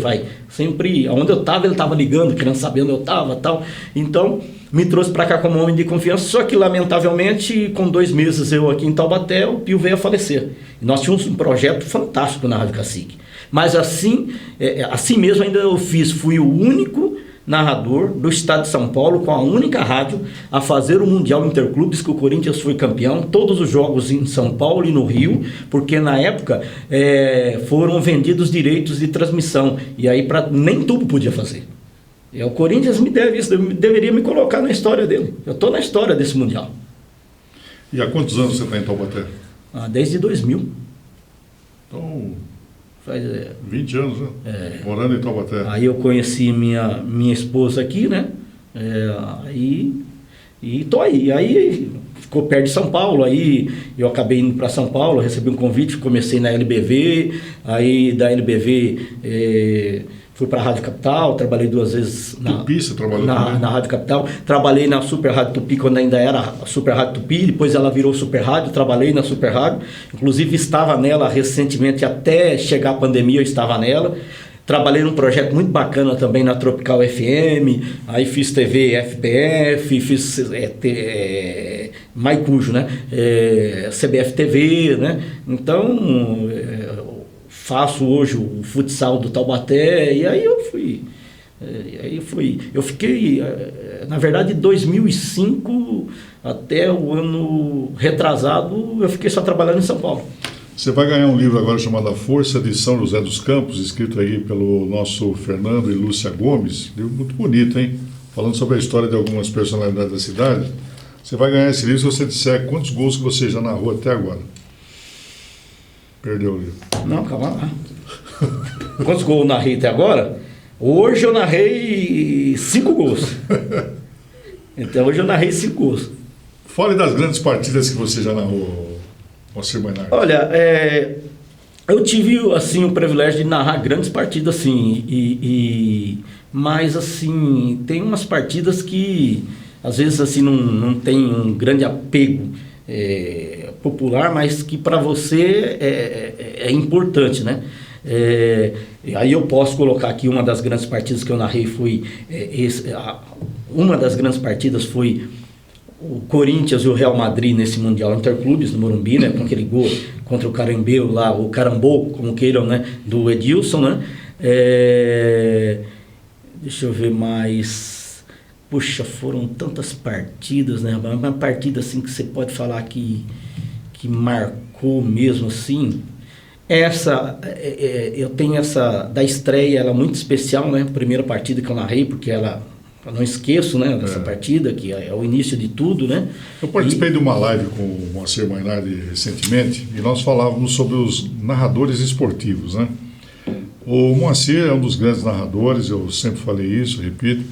sempre, onde eu estava, ele estava ligando, querendo saber onde eu estava, tal. Então, me trouxe para cá como homem de confiança, só que, lamentavelmente, com 2 meses eu aqui em Taubaté, o Pio veio a falecer. E nós tínhamos um projeto fantástico na Rádio Cacique. Mas assim mesmo ainda fui o único narrador do estado de São Paulo, com a única rádio a fazer o Mundial Interclubes, que o Corinthians foi campeão, todos os jogos em São Paulo e no Rio, porque na época foram vendidos direitos de transmissão, e aí nem tudo podia fazer. E o Corinthians me deve isso, deveria me colocar na história dele. Eu estou na história desse Mundial. E há quantos anos você está em Taubaté? Desde 2000. Então, faz 20 anos, né? Morando em Taubaté. Aí eu conheci minha esposa aqui, né? E tô aí. Aí ficou perto de São Paulo, aí eu acabei indo para São Paulo, recebi um convite, comecei na LBV, aí da LBV Fui para a Rádio Capital, trabalhei 2 vezes Tupi, você trabalhou também? Na Rádio Capital. Trabalhei na Super Rádio Tupi quando ainda era a Super Rádio Tupi, depois ela virou Super Rádio, trabalhei na Super Rádio. Inclusive estava nela recentemente, até chegar a pandemia eu estava nela. Trabalhei num projeto muito bacana também na Tropical FM, aí fiz TV FPF, fiz Maicujo, né? CBF TV, né? Então, faço hoje o futsal do Taubaté, e aí eu fui. Eu fiquei, na verdade, de 2005 até o ano retrasado, eu fiquei só trabalhando em São Paulo. Você vai ganhar um livro agora chamado A Força de São José dos Campos, escrito aí pelo nosso Fernando e Lúcia Gomes. Livro muito bonito, hein? Falando sobre a história de algumas personalidades da cidade. Você vai ganhar esse livro se você disser quantos gols que você já narrou até agora. Perdeu o livro. Não, calma lá. Quantos gols eu narrei até agora? Hoje eu narrei 5 gols. Então hoje eu narrei 5 gols. Fale das grandes partidas que você já narrou, Moacir Mainardi. Olha, eu tive assim o privilégio de narrar grandes partidas, assim, mas assim tem umas partidas que às vezes assim não tem um grande apego popular, mas que para você é importante, né? Aí eu posso colocar aqui uma das grandes partidas que eu narrei foi uma das grandes partidas foi o Corinthians e o Real Madrid nesse Mundial Interclubes no Morumbi, né, com aquele gol contra o Carambeiro lá, o Carambou, como queiram, né, do Edilson, né? Deixa eu ver mais. Puxa, foram tantas partidas, né? Uma partida assim que você pode falar que marcou mesmo assim. Eu tenho essa da estreia, ela é muito especial, né? Primeira partida que eu narrei, porque eu não esqueço, né, dessa partida, que é o início de tudo, né? Eu participei de uma live com o Moacir Mainardi recentemente e nós falávamos sobre os narradores esportivos, né? O Moacir é um dos grandes narradores, eu sempre falei isso, repito.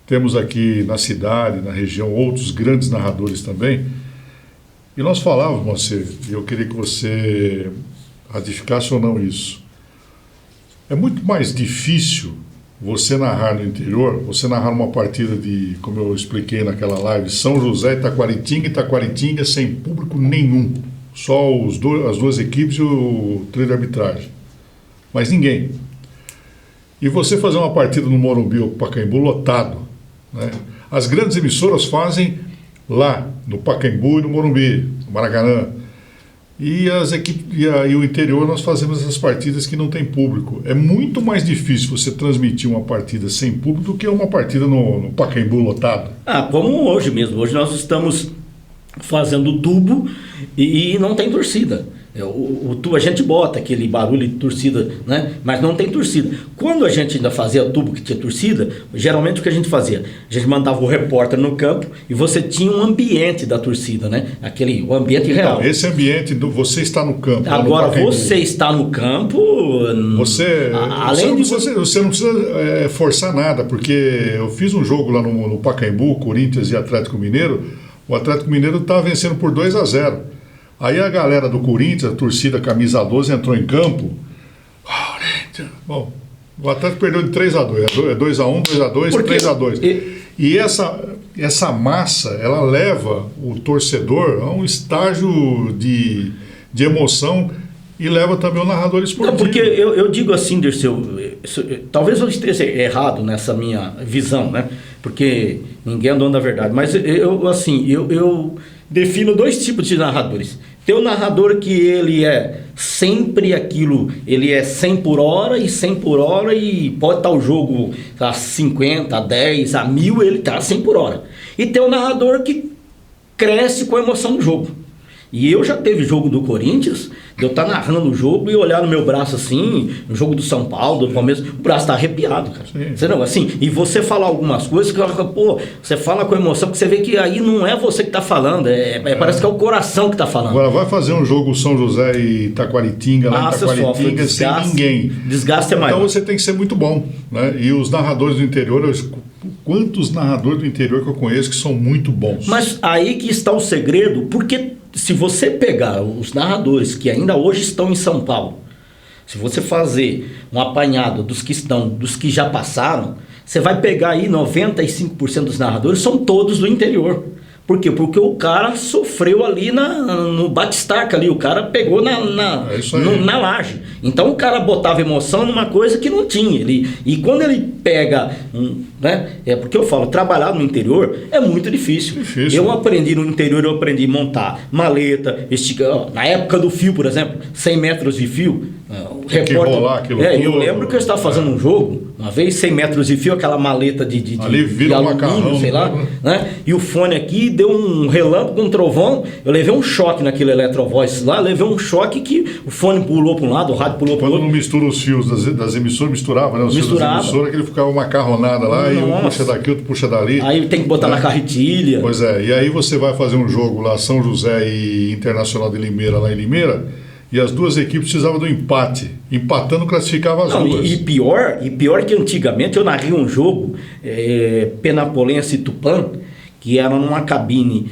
Temos aqui na cidade, na região, outros grandes narradores também. E nós falávamos, Moacir, e eu queria que você ratificasse ou não isso. É muito mais difícil você narrar no interior, você narrar uma partida de, como eu expliquei naquela live, São José, Itaquaritinga, sem público nenhum. Só as 2 equipes e o trio de arbitragem. Mas ninguém. E você fazer uma partida no Morumbi ou Pacaembu lotado, né? As grandes emissoras fazem lá, no Pacaembu e no Morumbi, no Maracanã. E as equipes e o interior nós fazemos essas partidas que não tem público. É muito mais difícil você transmitir uma partida sem público do que uma partida no Pacaembu lotado. Como hoje mesmo. Hoje nós estamos fazendo tubo e não tem torcida. A gente bota aquele barulho de torcida, né? Mas não tem torcida. Quando a gente ainda fazia tubo que tinha torcida, geralmente o que a gente fazia? A gente mandava o repórter no campo e você tinha um ambiente da torcida, né? O ambiente real. Então, esse ambiente, você está no campo. Agora, você está no campo... Você não precisa forçar nada, porque eu fiz um jogo lá no Pacaembu, Corinthians e Atlético Mineiro. O Atlético Mineiro estava vencendo por 2-0. Aí a galera do Corinthians, a torcida camisa 12, entrou em campo. Bom, o Atlético perdeu de 3-2. É 2-1, 2-2, 3-2. E essa massa, ela leva o torcedor a um estágio de emoção e leva também o narrador esportivo. Não, porque eu digo assim, Dirceu, talvez eu esteja errado nessa minha visão, né? Porque ninguém é dono da verdade. Mas eu defino 2 tipos de narradores. Tem o narrador que ele é sempre aquilo, ele é 100 por hora e 100 por hora e pode estar o jogo a 50, a 10, a 1000, ele está a 100 por hora. E tem o narrador que cresce com a emoção do jogo. E eu já teve jogo do Corinthians, de eu estar narrando o jogo e olhar no meu braço assim, no jogo do São Paulo, do Palmeiras, o braço está arrepiado, cara. Você não, assim, e você falar algumas coisas que você fala com emoção, porque você vê que aí não é você que está falando, parece que é o coração que está falando. Agora vai fazer um jogo São José e Itaquaritinga, lá em Itaquaritinga, sem ninguém. Desgaste é maior. Então você tem que ser muito bom, né? E os narradores do interior, quantos narradores do interior que eu conheço que são muito bons. Mas aí que está o segredo, porque se você pegar os narradores que ainda hoje estão em São Paulo, Se você fazer um apanhado dos que já passaram, você vai pegar aí 95% dos narradores são todos do interior. Por quê? Porque o cara sofreu ali no batistaca ali, o cara pegou na laje. Então o cara botava emoção numa coisa que não tinha. E quando ele pega, né? É porque eu falo, trabalhar no interior é muito difícil. Eu aprendi no interior, eu aprendi a montar maleta, na época do fio, por exemplo, 100 metros de fio. O repórter, eu lembro que eu estava fazendo um jogo, uma vez, 100 metros de fio, aquela maleta de alumínio, macarrão, sei lá, né? E o fone aqui deu um relâmpago, um trovão, eu levei um choque naquele Electrovoice lá, levei um choque que o fone pulou para um lado, o rádio pulou para o outro. Quando não mistura os fios das emissoras, misturava, né? Os fios das emissoras, que ele ficava macarronada lá, e um puxa daqui, outro puxa dali. Aí tem que botar na carretilha. Pois é, e aí você vai fazer um jogo lá, São José e Internacional de Limeira, lá em Limeira, e as duas equipes precisavam do empate. Empatando, classificava as duas. E pior que antigamente eu narrei um jogo, Penapolense e Tupã, que era numa cabine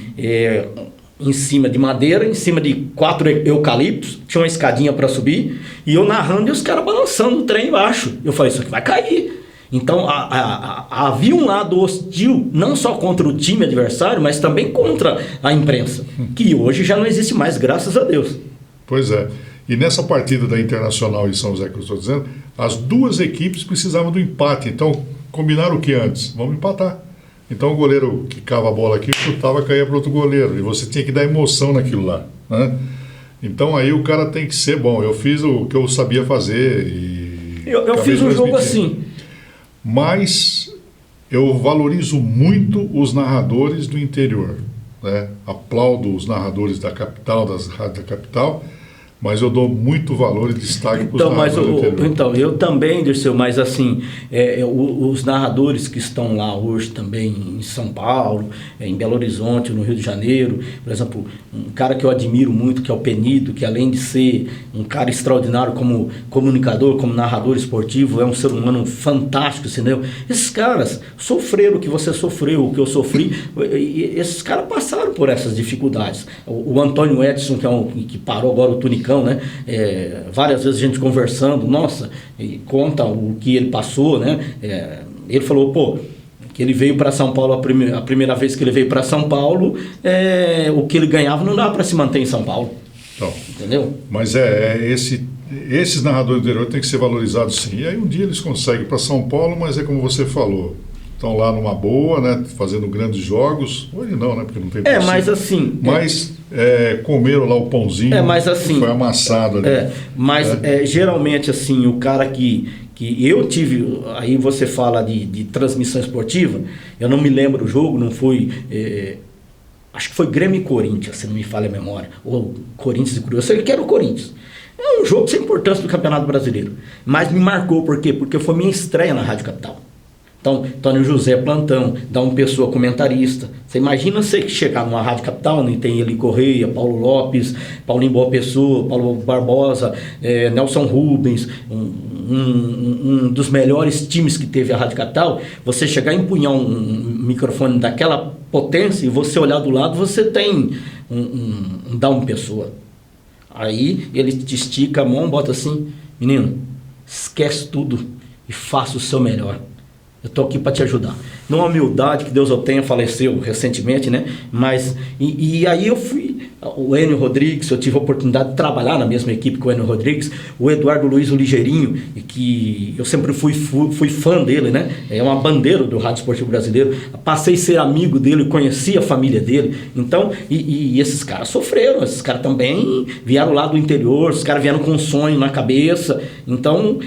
em cima de madeira, em cima de 4 eucaliptos, tinha uma escadinha para subir, e eu narrando e os caras balançando o trem embaixo. Eu falei, isso aqui vai cair. Então havia um lado hostil, não só contra o time adversário, mas também contra a imprensa, que hoje já não existe mais, graças a Deus. Pois é. E nessa partida da Internacional e São José, que eu estou dizendo, as duas equipes precisavam do empate. Então, combinaram o que antes? Vamos empatar. Então, o goleiro que cava a bola aqui, chutava, caía para outro goleiro. E você tinha que dar emoção naquilo lá, né? Então, aí o cara tem que ser bom. Eu fiz o que eu sabia fazer e... Eu fiz um jogo assim. Mas eu valorizo muito os narradores do interior, né? Aplaudo os narradores da capital, das rádios da capital, mas eu dou muito valor e destaque para os narradores do interior. Então, eu também, Dirceu, mas assim, os narradores que estão lá hoje também em São Paulo, em Belo Horizonte, no Rio de Janeiro, por exemplo, um cara que eu admiro muito, que é o Penido, que além de ser um cara extraordinário como comunicador, como narrador esportivo, é um ser humano fantástico, entendeu? Esses caras sofreram o que você sofreu, o que eu sofri, e esses caras passaram por essas dificuldades. O Antônio Edson, que parou agora o Tunicão, né? Várias vezes a gente conversando, nossa, e conta o que ele passou, né? Ele falou, que ele veio para São Paulo, a primeira vez que ele veio para São Paulo, o que ele ganhava não dava para se manter em São Paulo. Então, entendeu? Mas esses narradores do interior têm que ser valorizados, sim. E aí um dia eles conseguem para São Paulo, mas é como você falou, estão lá numa boa, né? Fazendo grandes jogos. Hoje não, né? Porque não tem possível. Mas assim... Mas comeram lá o pãozinho, mas assim, foi amassado ali. Geralmente assim, o cara que eu tive, aí você fala de transmissão esportiva, eu não me lembro o jogo, não foi... acho que foi Grêmio e Corinthians, se não me falha a memória, ou Corinthians e Cruzeiro, eu sei que era o Corinthians. É um jogo sem importância do Campeonato Brasileiro, mas me marcou, por quê? Porque foi minha estreia na Rádio Capital. Então, Tônio José plantão, Dom Pessoa comentarista. Você imagina você chegar numa Rádio Capital, e tem Eli Correia, Paulo Lopes, Paulinho Boa Pessoa, Paulo Barbosa, Nelson Rubens, um dos melhores times que teve a Rádio Capital. Você chegar e empunhar um microfone daquela potência e você olhar do lado, você tem um Dom Pessoa. Aí ele te estica a mão, bota assim, menino, esquece tudo e faça o seu melhor. Eu estou aqui para te ajudar. Numa humildade, que Deus o tenha, faleceu recentemente, né? Mas, e aí eu fui, o Enio Rodrigues, eu tive a oportunidade de trabalhar na mesma equipe com o Enio Rodrigues, o Eduardo Luiz o Ligeirinho, que eu sempre fui fã dele, né? É uma bandeira do Rádio Esportivo Brasileiro. Passei a ser amigo dele, conheci a família dele. Então, e esses caras sofreram, esses caras também vieram lá do interior, esses caras vieram com um sonho na cabeça. Então,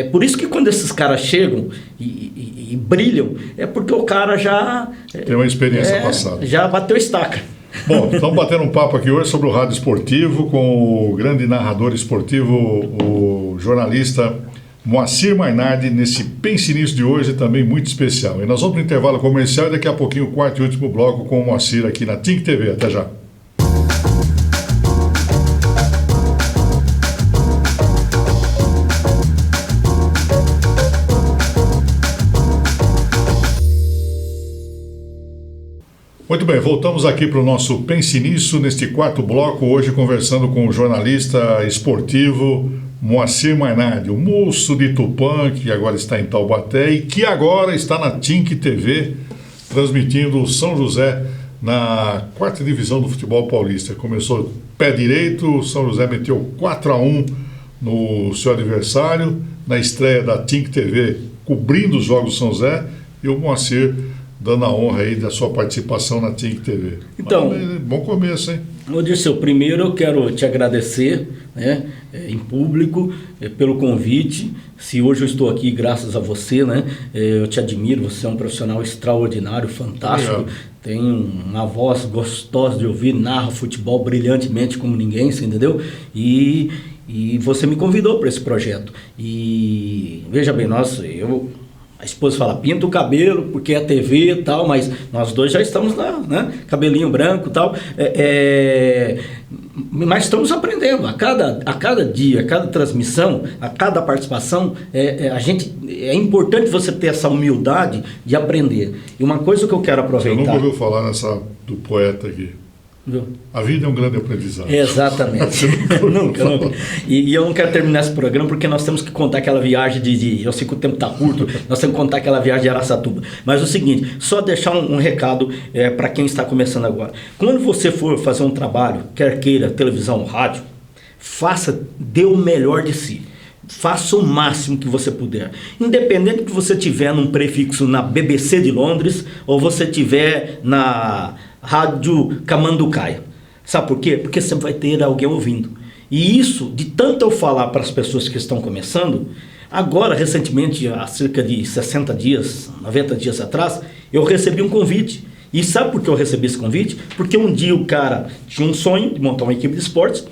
por isso que quando esses caras chegam e brilham, é porque o cara já... tem uma experiência passada. Já bateu estaca. Bom, estamos batendo um papo aqui hoje sobre o rádio esportivo com o grande narrador esportivo, o jornalista Moacir Mainardi, nesse Pense Nisso de hoje também muito especial. E nós vamos para o intervalo comercial e daqui a pouquinho o quarto e último bloco com o Moacir aqui na TIC TV. Até já. Muito bem, voltamos aqui para o nosso Pense Nisso, neste quarto bloco, hoje conversando com o jornalista esportivo Moacir Mainardi, o moço de Tupã, que agora está em Taubaté e que agora está na TINC TV, transmitindo o São José na 4ª divisão do futebol paulista. Começou pé direito, o São José meteu 4-1 no seu adversário, na estreia da TINC TV, cobrindo os jogos do São José, e o Moacir dando a honra aí da sua participação na TINC TV. Então, bom começo, hein? Dirceu, primeiro eu quero te agradecer, né, em público, pelo convite. Se hoje eu estou aqui graças a você, né, eu te admiro, você é um profissional extraordinário, fantástico. Obrigado. Tem uma voz gostosa de ouvir, narra futebol brilhantemente como ninguém, você entendeu? E você me convidou para esse projeto. E veja bem, a esposa fala, pinta o cabelo, porque é TV e tal, mas nós dois já estamos lá, né? Cabelinho branco e tal. Mas estamos aprendendo. A cada dia, a cada transmissão, a cada participação, é importante você ter essa humildade de aprender. E uma coisa que eu quero aproveitar... Você nunca ouviu falar do poeta aqui? Viu? A vida é um grande aprendizado. Exatamente. nunca. E eu não quero terminar esse programa porque nós temos que contar aquela viagem eu sei que o tempo está curto, nós temos que contar aquela viagem de Araçatuba. Mas o seguinte, só deixar um recado para quem está começando agora. Quando você for fazer um trabalho, quer queira, televisão, rádio, dê o melhor de si. Faça o máximo que você puder. Independente que você tiver num prefixo na BBC de Londres ou você tiver na Rádio Camanducaia. Sabe por quê? Porque sempre vai ter alguém ouvindo. E isso, de tanto eu falar para as pessoas que estão começando, agora, recentemente, há cerca de 60 dias, 90 dias atrás, eu recebi um convite. E sabe por que eu recebi esse convite? Porque um dia o cara tinha um sonho de montar uma equipe de esportes,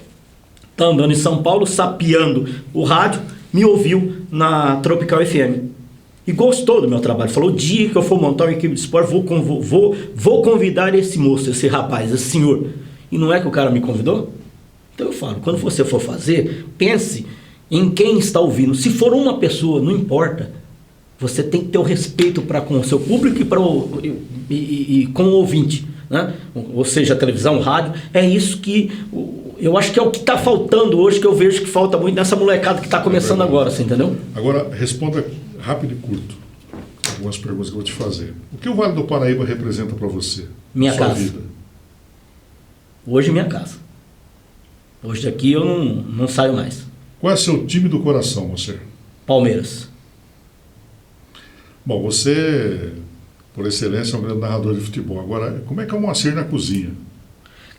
tá andando em São Paulo, sapeando o rádio, me ouviu na Tropical FM. E gostou do meu trabalho. Falou, o dia que eu for montar uma equipe de esporte, vou convidar esse moço, esse rapaz, esse senhor. E não é que o cara me convidou? Então eu falo, quando você for fazer, pense em quem está ouvindo. Se for uma pessoa, não importa. Você tem que ter o respeito para com o seu público e com o ouvinte, né? Ou seja, a televisão, o rádio. É isso que eu acho que é o que está faltando hoje, que eu vejo que falta muito nessa molecada que está começando agora, você entendeu? Agora, responda rápido e curto algumas perguntas que eu vou te fazer. O que o Vale do Paraíba representa para você? Minha sua casa. Vida? Hoje minha casa. Hoje daqui eu não saio mais. Qual é seu time do coração, você? Palmeiras. Bom, você, por excelência, é um grande narrador de futebol. Agora, como é que é o Moacir na cozinha?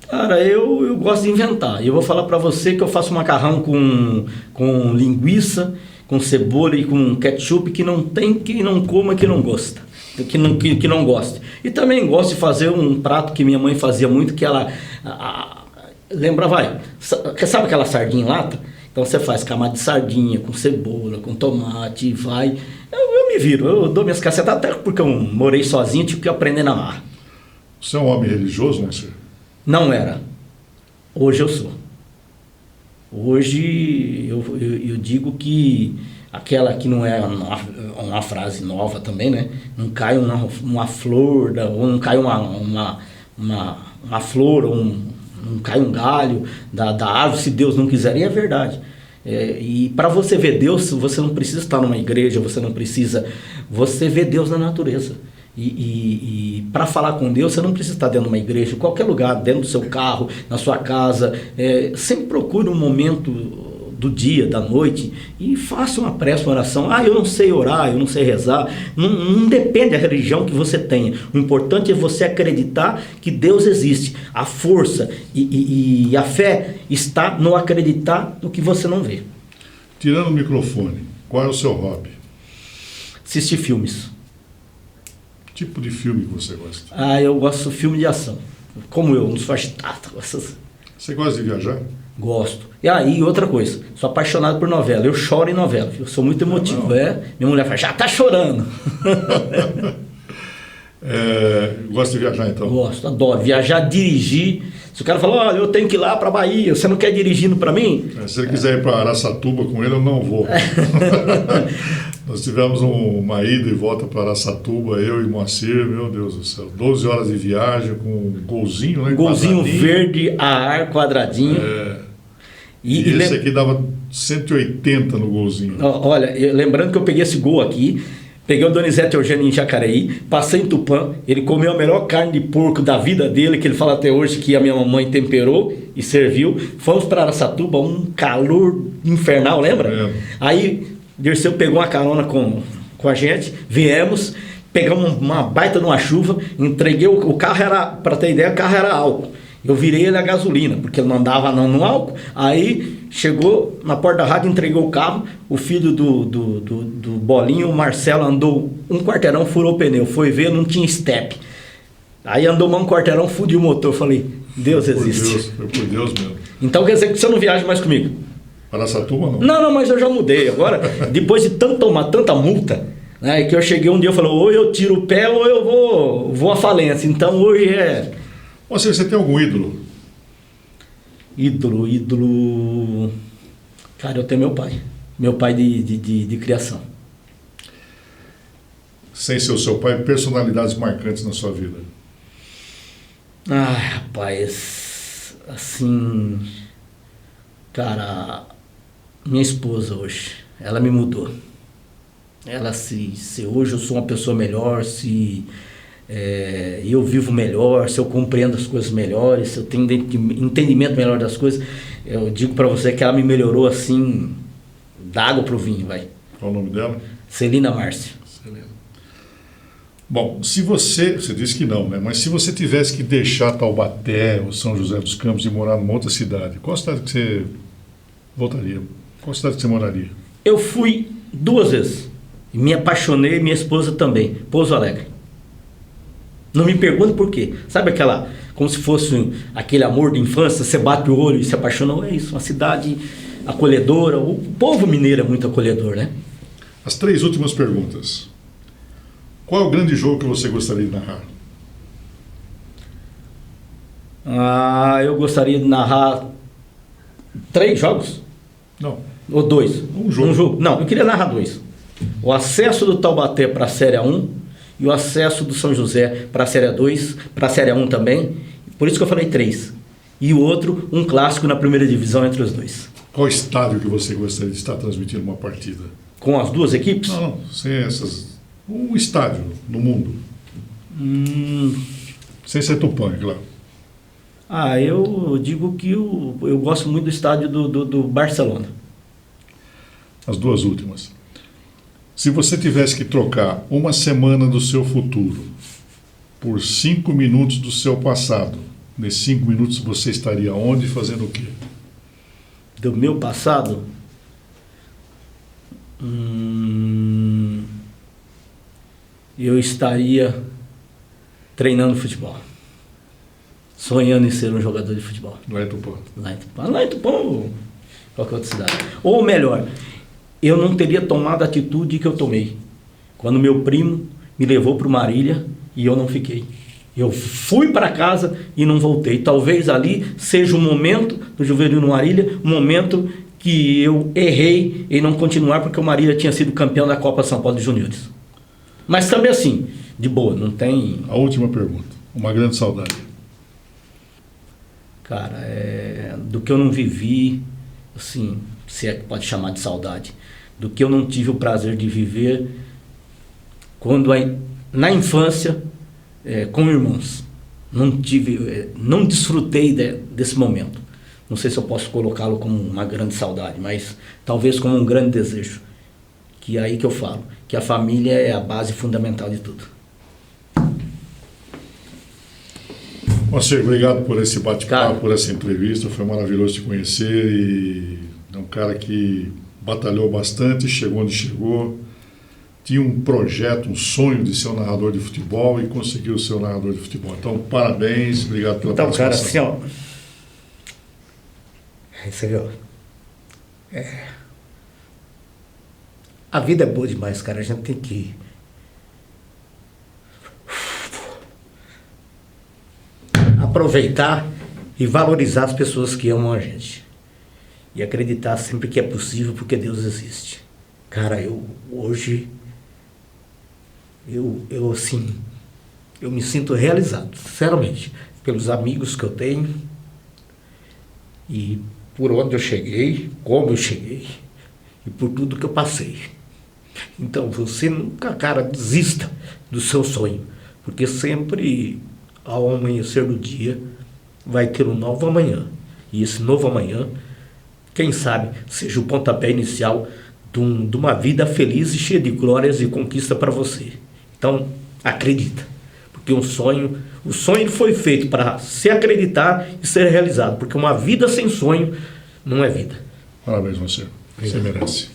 Cara, eu gosto de inventar. Eu vou falar para você que eu faço macarrão com linguiça, com cebola e com ketchup, que não tem quem não coma, que não gosta, que não goste. E também gosto de fazer um prato que minha mãe fazia muito, que ela sabe aquela sardinha em lata? Então você faz camada de sardinha com cebola, com tomate, e vai. Eu me viro, eu dou minhas cacetas, até porque eu morei sozinho, tive que aprender na marra. Você é um homem religioso, Moacir? Não era. Hoje eu sou. Hoje eu digo que aquela que não é uma frase nova também, né? Não cai uma flor, ou não cai uma flor, ou não cai um galho da árvore se Deus não quiser. E é verdade. E para você ver Deus, você não precisa estar numa igreja, você vê Deus na natureza. E para falar com Deus, você não precisa estar dentro de uma igreja, em qualquer lugar, dentro do seu carro, na sua casa. Sempre procure um momento do dia, da noite, e faça uma prece, uma oração. Eu não sei orar, eu não sei rezar. Não depende da religião que você tenha. O importante é você acreditar que Deus existe. A força e a fé está no acreditar no que você não vê. Tirando o microfone, qual é o seu hobby? Assistir filmes. Que tipo de filme que você gosta? Eu gosto de filme de ação. Como eu, não sou agitado. Você gosta de viajar? Gosto. E outra coisa, sou apaixonado por novela. Eu choro em novela, eu sou muito emotivo. Minha mulher fala, já tá chorando. Gosta de viajar, então? Gosto, adoro. Viajar, dirigir. Se o cara fala, olha, eu tenho que ir lá para Bahia, você não quer ir dirigindo para mim? Se ele quiser ir para Araçatuba com ele, eu não vou. Nós tivemos uma ida e volta para Araçatuba, eu e Moacir, meu Deus do céu, 12 horas de viagem com um golzinho, né? Um golzinho verde a ar, quadradinho. E esse aqui dava 180 no golzinho. Olha, lembrando que eu peguei esse gol aqui, peguei o Donizete Eugênio em Jacareí, passei em Tupã, ele comeu a melhor carne de porco da vida dele, que ele fala até hoje que a minha mamãe temperou e serviu. Fomos para Araçatuba, um calor infernal, lembra? Aí, Dirceu pegou uma carona com a gente, viemos, pegamos uma baita numa chuva, entreguei o carro, para ter ideia, o carro era álcool. Eu virei ele a gasolina, porque ele não andava não no álcool. Aí chegou na porta da rádio, entregou o carro. O filho do Bolinho, o Marcelo, andou um quarteirão, furou o pneu. Foi ver, não tinha step. Aí andou mais um quarteirão, fudiu o motor. Falei, Deus existe. Foi por Deus mesmo. Então quer dizer que você não viaja mais comigo? Araçatuba não? Não, mas eu já mudei. Agora, depois de tomar tanta multa, né, que eu cheguei um dia e falei, ou eu tiro o pé ou eu vou à falência. Então hoje é... Você tem algum ídolo? Ídolo... Cara, eu tenho meu pai. Meu pai de criação. Sem ser o seu pai, personalidades marcantes na sua vida? Ah, rapaz... Assim... Cara... Minha esposa hoje, ela me mudou. Ela, se hoje eu sou uma pessoa melhor, se... eu vivo melhor, se eu compreendo as coisas melhores, se eu tenho entendimento melhor das coisas, eu digo para você que ela me melhorou assim, da água pro vinho, vai. Qual o nome dela? Celina Márcia. Celina. Bom, se você disse que não, né? Mas se você tivesse que deixar Taubaté ou São José dos Campos e morar numa outra cidade, qual cidade que você voltaria? Qual cidade que você moraria? Eu fui 2 vezes, e me apaixonei, minha esposa também, Pouso Alegre. Não me pergunte por quê. Sabe como se fosse aquele amor de infância, você bate o olho e se apaixonou? É isso, uma cidade acolhedora. O povo mineiro é muito acolhedor, né? As 3 últimas perguntas. Qual é o grande jogo que você gostaria de narrar? Eu gostaria de narrar 3 jogos? Não. Ou 2? Um jogo. Não, eu queria narrar 2. O acesso do Taubaté para a Série 1 e o acesso do São José para a Série 2, para a Série 1 também. Por isso que eu falei 3. E o outro, um clássico na primeira divisão entre os 2. Qual estádio que você gostaria de estar transmitindo uma partida? Com as 2 equipes? Não, sem essas. Um estádio no mundo. Sem ser Tupã, claro. Eu digo que eu gosto muito do estádio do Barcelona. As 2 últimas. Se você tivesse que trocar uma semana do seu futuro por 5 minutos do seu passado, nesses 5 minutos você estaria onde, fazendo o quê? Do meu passado? Eu estaria treinando futebol. Sonhando em ser um jogador de futebol. Lá em Tupã. Lá em Tupã ou qualquer outra cidade. Ou melhor, eu não teria tomado a atitude que eu tomei. Quando meu primo me levou para o Marília e eu não fiquei. Eu fui para casa e não voltei. Talvez ali seja um momento do Juvenil no Marília, um momento que eu errei em não continuar porque o Marília tinha sido campeão da Copa São Paulo de Juniores. Mas também assim, de boa, não tem... A última pergunta. Uma grande saudade. Cara, do que eu não vivi, assim, se é que pode chamar de saudade, do que eu não tive o prazer de viver quando na infância com irmãos. Não desfrutei desse momento. Não sei se eu posso colocá-lo como uma grande saudade, mas talvez como um grande desejo. Que é aí que eu falo, que a família é a base fundamental de tudo. Moacir, obrigado por esse bate-papo, por essa entrevista. Foi maravilhoso te conhecer e é um cara que batalhou bastante, chegou onde chegou, tinha um projeto, um sonho de ser um narrador de futebol e conseguiu ser um narrador de futebol. Então, parabéns, obrigado pela participação. Então, cara, assim, ó, isso aí, ó, a vida é boa demais, cara, a gente tem que aproveitar e valorizar as pessoas que amam a gente. E acreditar sempre que é possível, porque Deus existe. Cara, hoje, assim, eu me sinto realizado, sinceramente, pelos amigos que eu tenho e por onde eu cheguei, como eu cheguei e por tudo que eu passei. Então você nunca, cara, desista do seu sonho, porque sempre ao amanhecer do dia vai ter um novo amanhã. E esse novo amanhã, quem sabe, seja o pontapé inicial de uma vida feliz e cheia de glórias e conquista para você. Então, acredita, porque o sonho foi feito para se acreditar e ser realizado, porque uma vida sem sonho não é vida. Parabéns, você. Você merece.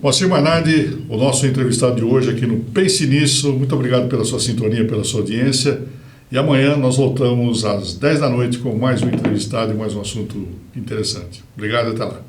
Moacir Mainardi, o nosso entrevistado de hoje aqui no Pense Nisso. Muito obrigado pela sua sintonia, pela sua audiência. E amanhã nós voltamos às 10 da noite com mais um entrevistado e mais um assunto interessante. Obrigado, até lá.